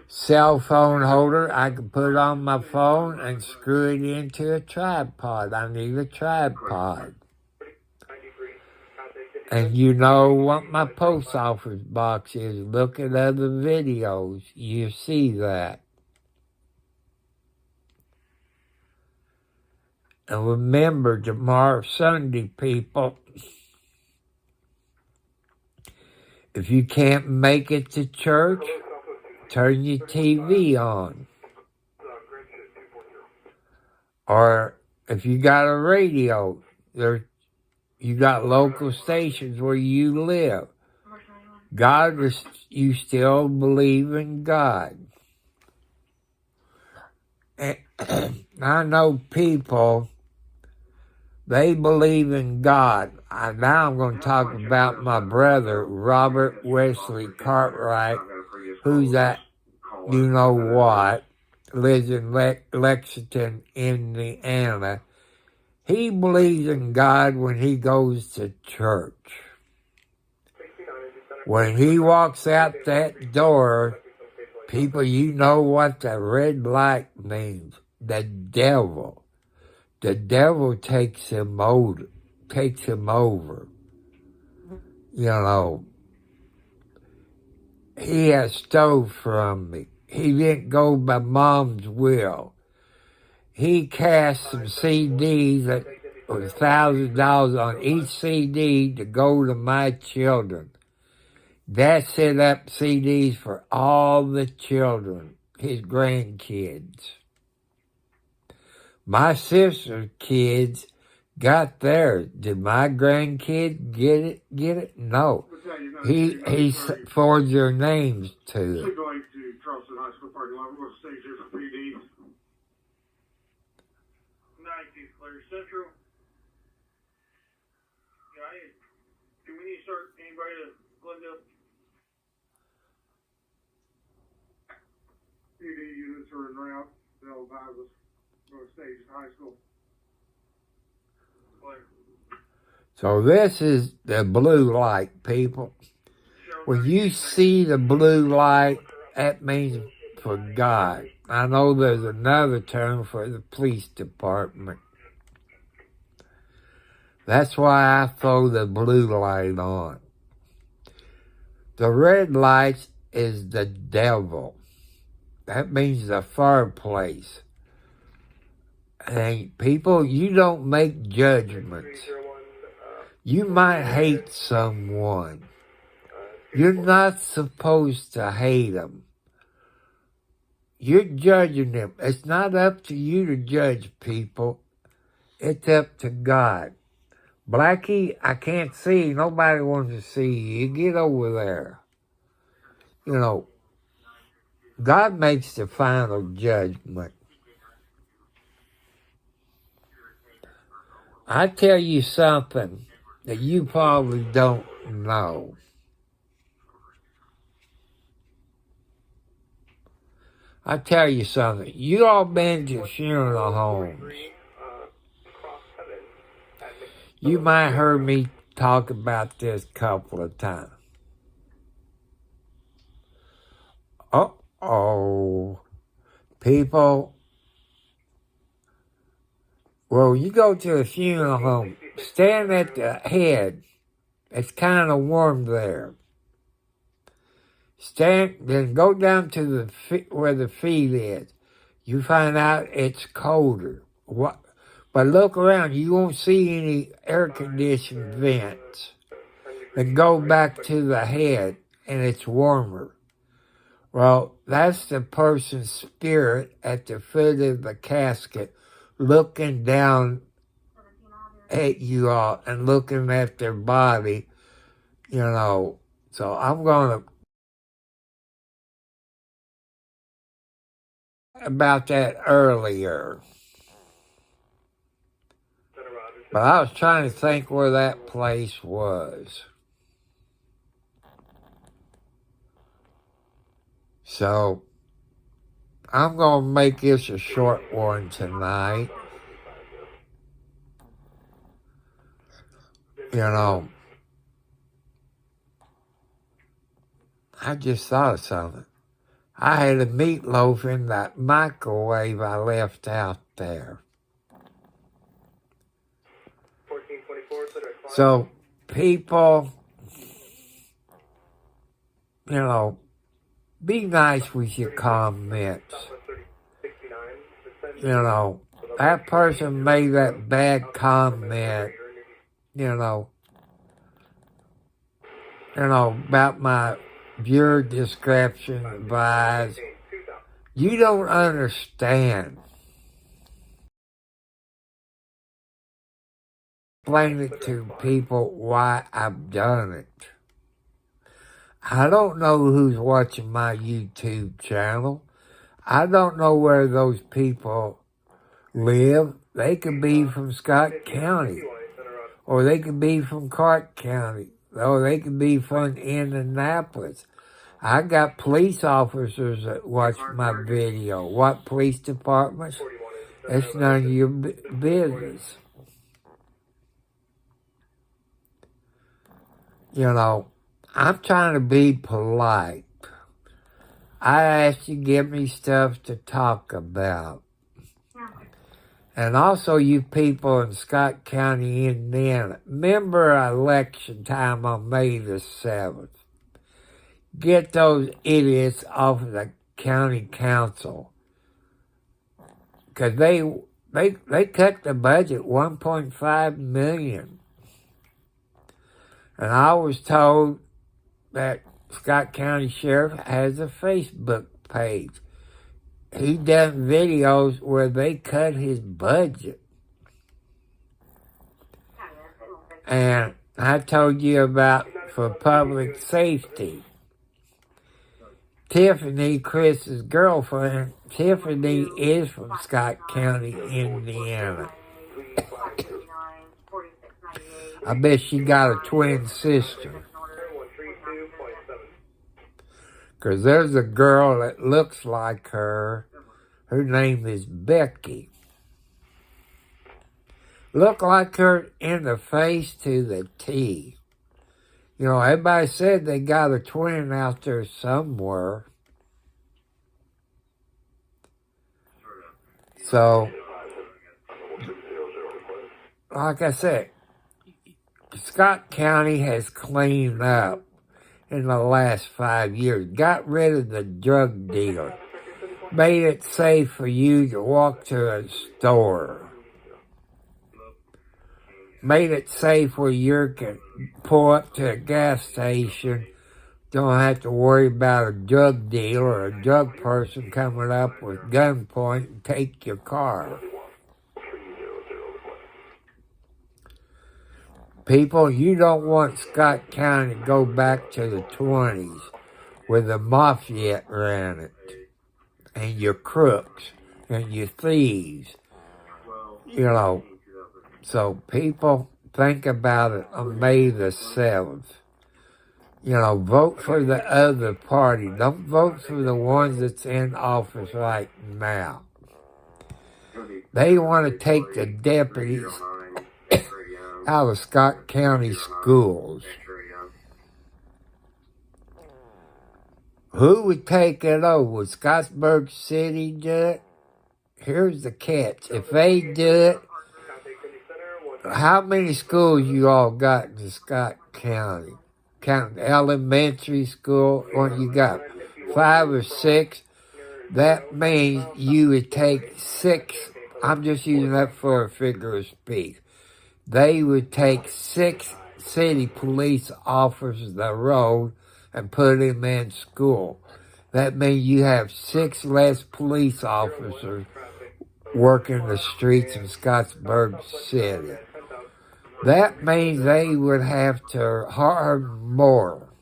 cell phone holder. I can put it on my phone and screw it into a tripod. I need a tripod. And you know what my post office box is. Look at other videos. You see that. And remember, tomorrow, Sunday, people, if you can't make it to church, turn your TV on. Or if you got a radio, you got local stations where you live. You still believe in God. And I know people, they believe in God. Now I'm going to talk about my brother, Robert Wesley Cartwright, who's at, you know what, lives in Lexington, Indiana. He believes in God when he goes to church. When he walks out that door, people, you know what the red light means. The devil. The devil takes him over. He has stole from me. He didn't go by mom's will. He cast some CDs that was $1,000 on each CD to go to my children. Dad set up CDs for all the children, his grandkids. My sister's kids got theirs. Did my grandkids get it? No. He forged their names to it. Going to Charleston High School parking lot. We're going to stay here for 3 days. 19th Clear Central. Yeah, do we need to start anybody to Glendale? PD units are en route. They'll advise us. Go to stage at high school. So this is the blue light, people. When you see the blue light, that means for God. I know there's another term for the police department. That's why I throw the blue light on. The red light is the devil. That means the fireplace. And people, you don't make judgments. You might hate someone. You're not supposed to hate them. You're judging them. It's not up to you to judge people. It's up to God. Blackie, I can't see. Nobody wants to see you. Get over there. God makes the final judgment. I tell you something that you probably don't know. I tell you something. You all been to funeral homes. You might heard me talk about this a couple of times. Uh-oh. People. Well, you go to a funeral home. Stand at the head. It's kind of warm there. Then go down to where the feet is. You find out it's colder. But look around. You won't see any air-conditioned vents. Then go back to the head, and it's warmer. Well, that's the person's spirit at the foot of the casket, looking down at you all and looking at their body, So I'm going to about that earlier. But I was trying to think where that place was. So, I'm going to make this a short one tonight. You know, I just thought of something. I had a meatloaf in that microwave I left out there. So, people, you know, be nice with your comments. You know, that person made that bad comment, about my viewer description advised. You don't understand. Explain it to people why I've done it. I don't know who's watching my YouTube channel. I don't know where those people live. They could be from Scott County, or they could be from Clark County, or they could be from Indianapolis. I got police officers that watch my video. What police departments? It's none of your business. I'm trying to be polite. I asked you to give me stuff to talk about. And also you people in Scott County, Indiana, remember election time on May the 7th. Get those idiots off of the county council. Because they cut the budget $1.5 million. And I was told that Scott County Sheriff has a Facebook page. He done videos where they cut his budget. And I told you about for public safety. Tiffany, Chris's girlfriend, Tiffany is from Scott County, Indiana. I bet she got a twin sister. Because there's a girl that looks like her. Her name is Becky. Look like her in the face to the T. Everybody said they got a twin out there somewhere. So, like I said, Scott County has cleaned up in the last 5 years. Got rid of the drug dealer. Made it safe for you to walk to a store. Made it safe where you can pull up to a gas station. Don't have to worry about a drug dealer or a drug person coming up with gunpoint and take your car. People, you don't want Scott County to go back to the 20s where the mafia ran it, and your crooks, and your thieves. So people, think about it on May the 7th. Vote for the other party. Don't vote for the ones that's in office right now. They want to take the deputies out of Scott County schools. Who would take it over? Would Scottsburg City do it? Here's the catch. If they do it, how many schools you all got in Scott County? Counting elementary school, what you got? 5 or 6? That means you would take 6. I'm just using that for a figure of speech. They would take 6 city police officers the road and put them in school. That means you have 6 less police officers working the streets in Scottsburg City. That means they would have to hire more.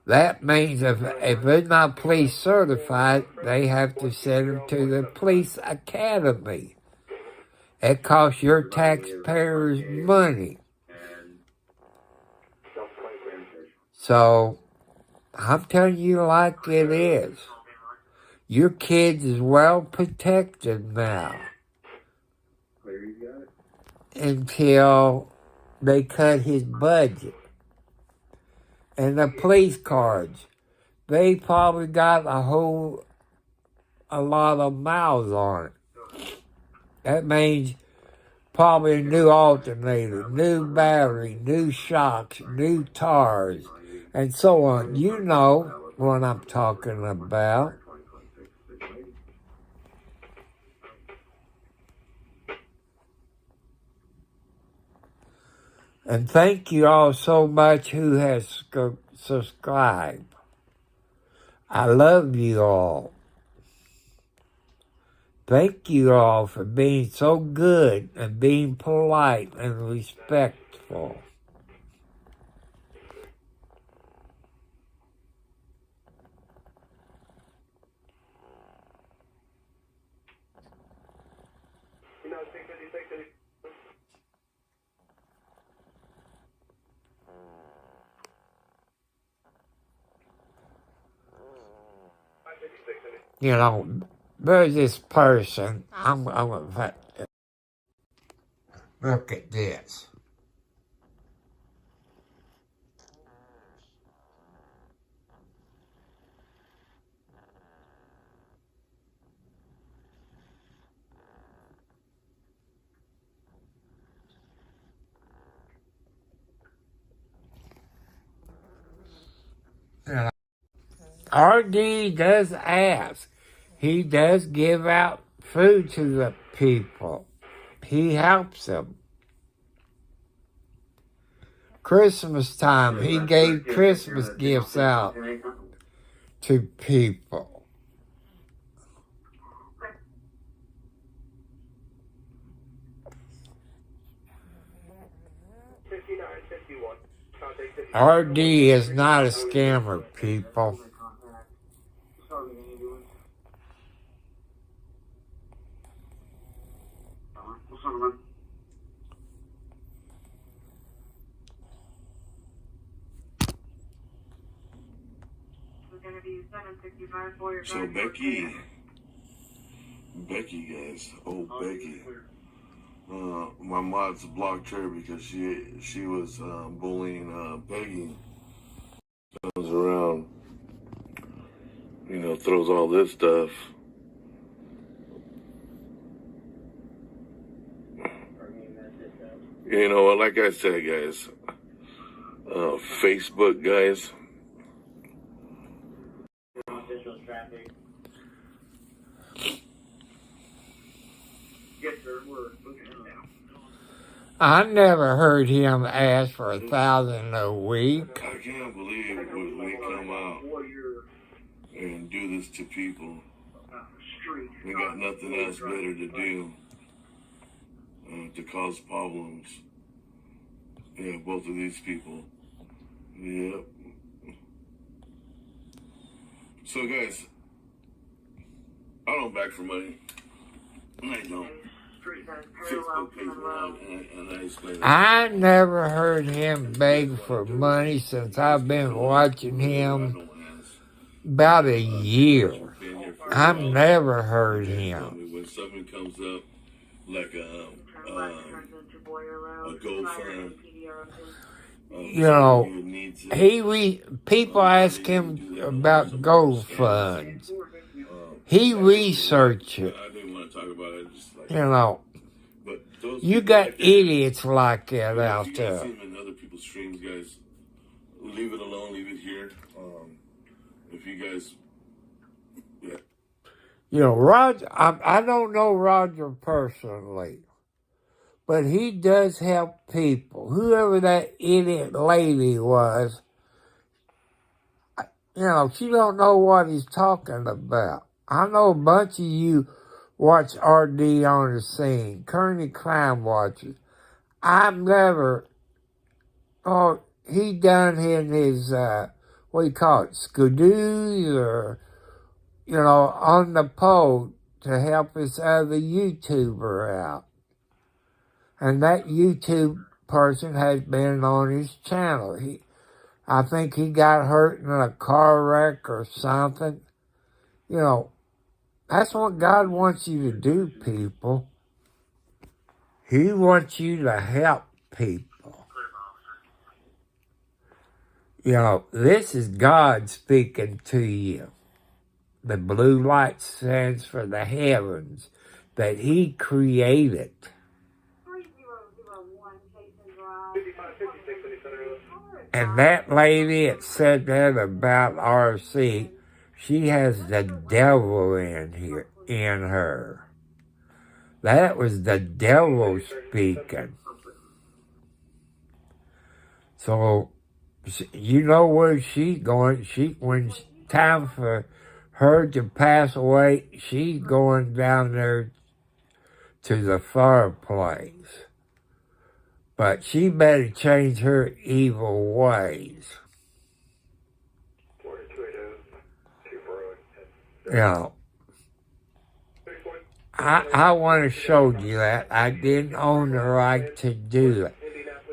That means if they're not police certified, they have to send them to the police academy. It costs your taxpayers money. So, I'm telling you like it is. Your kid is well protected now. Until they cut his budget. And the police cards, they probably got a lot of miles on it. That means probably a new alternator, new battery, new shocks, new tires, and so on. You know what I'm talking about. And thank you all so much who has subscribed. I love you all. Thank you all for being so good and being polite and respectful. You know, there's this person, I'm gonna look at this. You know, RD does ask. He does give out food to the people. He helps them. Christmas time, he gave Christmas gifts out to people. RD is not a scammer, people. So Becky, guys, Becky. My mods blocked her because she was bullying Peggy. Comes around, throws all this stuff. Like I said, guys, Facebook, guys. I never heard him ask for $1,000 a week. I can't believe we come out and do this to people. We got nothing else better to do to cause problems. Yeah, both of these people. Yep. So guys, I don't beg for money. I don't. Facebook pays me out, and I explain it. I never heard him beg for money since I've been watching him about a year. I've never heard him. When something comes up like a GoFund, people ask him about GoFunds. He researched it. I didn't want to talk about it. You got idiots like that out there. If you guys see them in other people's streams, guys, leave it alone, leave it here. If you guys, Roger, I don't know Roger personally, but he does help people. Whoever that idiot lady was, she don't know what he's talking about. I know a bunch of you watch RD on the scene, Kearney Crime Watchers. I've never, he done in his what do you call it, skidoos or, on the pole to help this other YouTuber out. And that YouTube person has been on his channel. I think he got hurt in a car wreck or something. That's what God wants you to do, people. He wants you to help people. This is God speaking to you. The blue light stands for the heavens that He created. 3001 Jason Drive. And that lady that said that about RC, she has the devil in her. That was the devil speaking. So, you know where she's going. When it's time for her to pass away, she's going down there to the fireplace. But she better change her evil ways. I want to show you that. I didn't own the right to do it.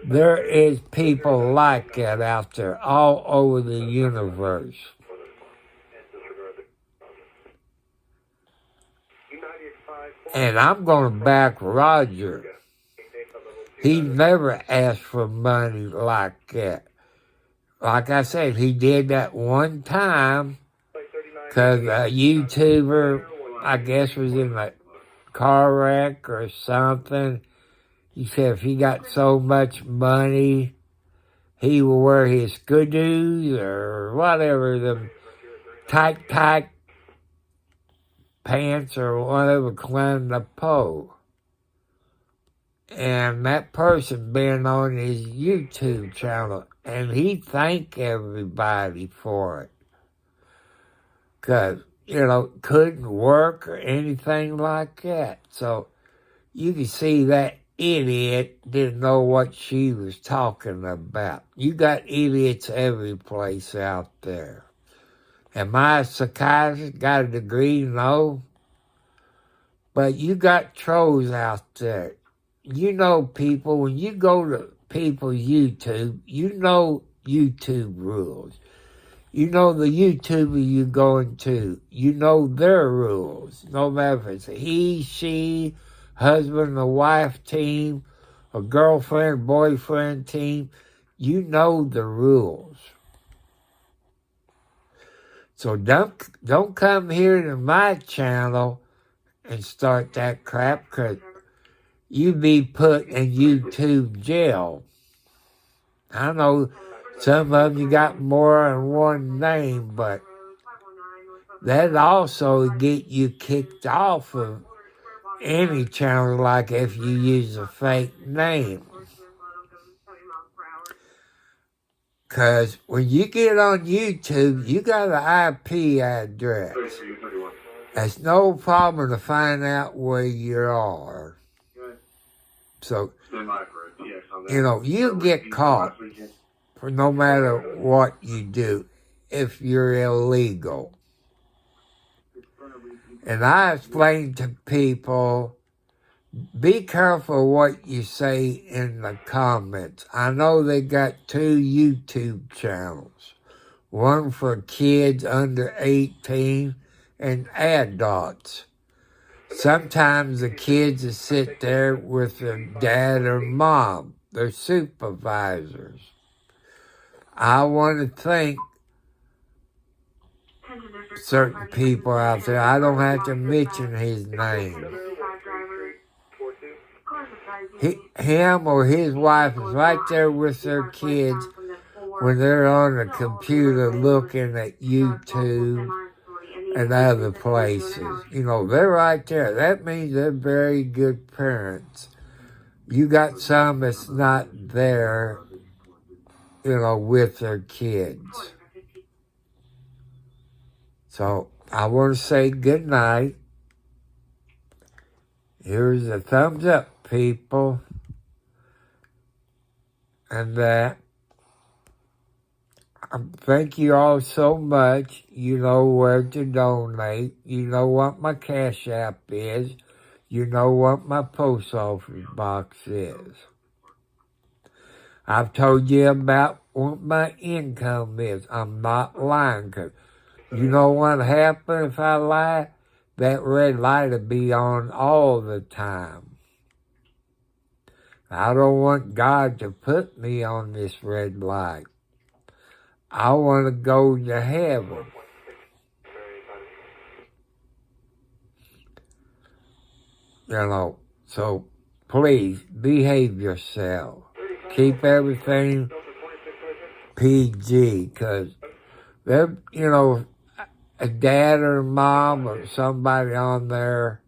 There is people like that out there all over the universe. And I'm going to back Roger. He never asked for money like that. Like I said, he did that one time because a YouTuber, I guess, was in a car wreck or something. He said if he got so much money, he will wear his skidoos or whatever, the tight pants or whatever, climb the pole. And that person been on his YouTube channel, and he thanked everybody for it. Because, couldn't work or anything like that. So, you can see that idiot didn't know what she was talking about. You got idiots every place out there. Am I a psychiatrist? Got a degree? No. But you got trolls out there. People, when you go to people's YouTube, YouTube rules. The YouTuber you're going to, their rules. No matter if it's a he, she, husband or wife team, a girlfriend, boyfriend team, the rules. So don't come here to my channel and start that crap, because you be put in YouTube jail. I know some of you got more than one name, but that also get you kicked off of any channel, like if you use a fake name. Because when you get on YouTube, you got an IP address. It's no problem to find out where you are. So, you'll get caught for no matter what you do if you're illegal. And I explain to people, be careful what you say in the comments. I know they got 2 YouTube channels. One for kids under 18 and adults. Sometimes the kids will sit there with their dad or mom, their supervisors. I want to thank certain people out there. I don't have to mention his name. Him or his wife is right there with their kids when they're on the computer looking at YouTube and other places. They're right there. That means they're very good parents. You got some that's not there, with their kids. So, I want to say good night. Here's a thumbs up, people. And thank you all so much. You know where to donate. You know what my Cash App is. You know what my post office box is. I've told you about what my income is. I'm not lying. 'Cause you know what happens if I lie? That red light will be on all the time. I don't want God to put me on this red light. I want to go to heaven. You know, so please behave yourself. Keep everything PG, because they're, you know, a dad or a mom or somebody on there,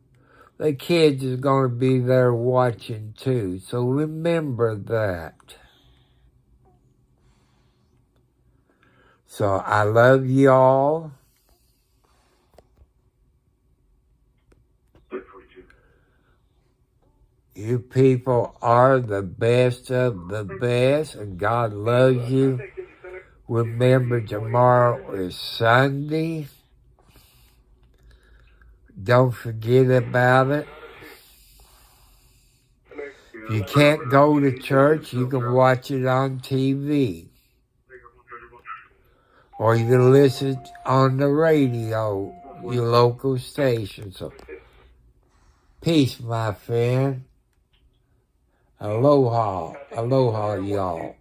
the kids is going to be there watching too. So remember that. So I love y'all. You people are the best of the best, and God loves you. Remember, tomorrow is Sunday. Don't forget about it. If you can't go to church, you can watch it on TV. Or you can listen on the radio, your local station. So, peace, my friend. Aloha. Aloha, y'all.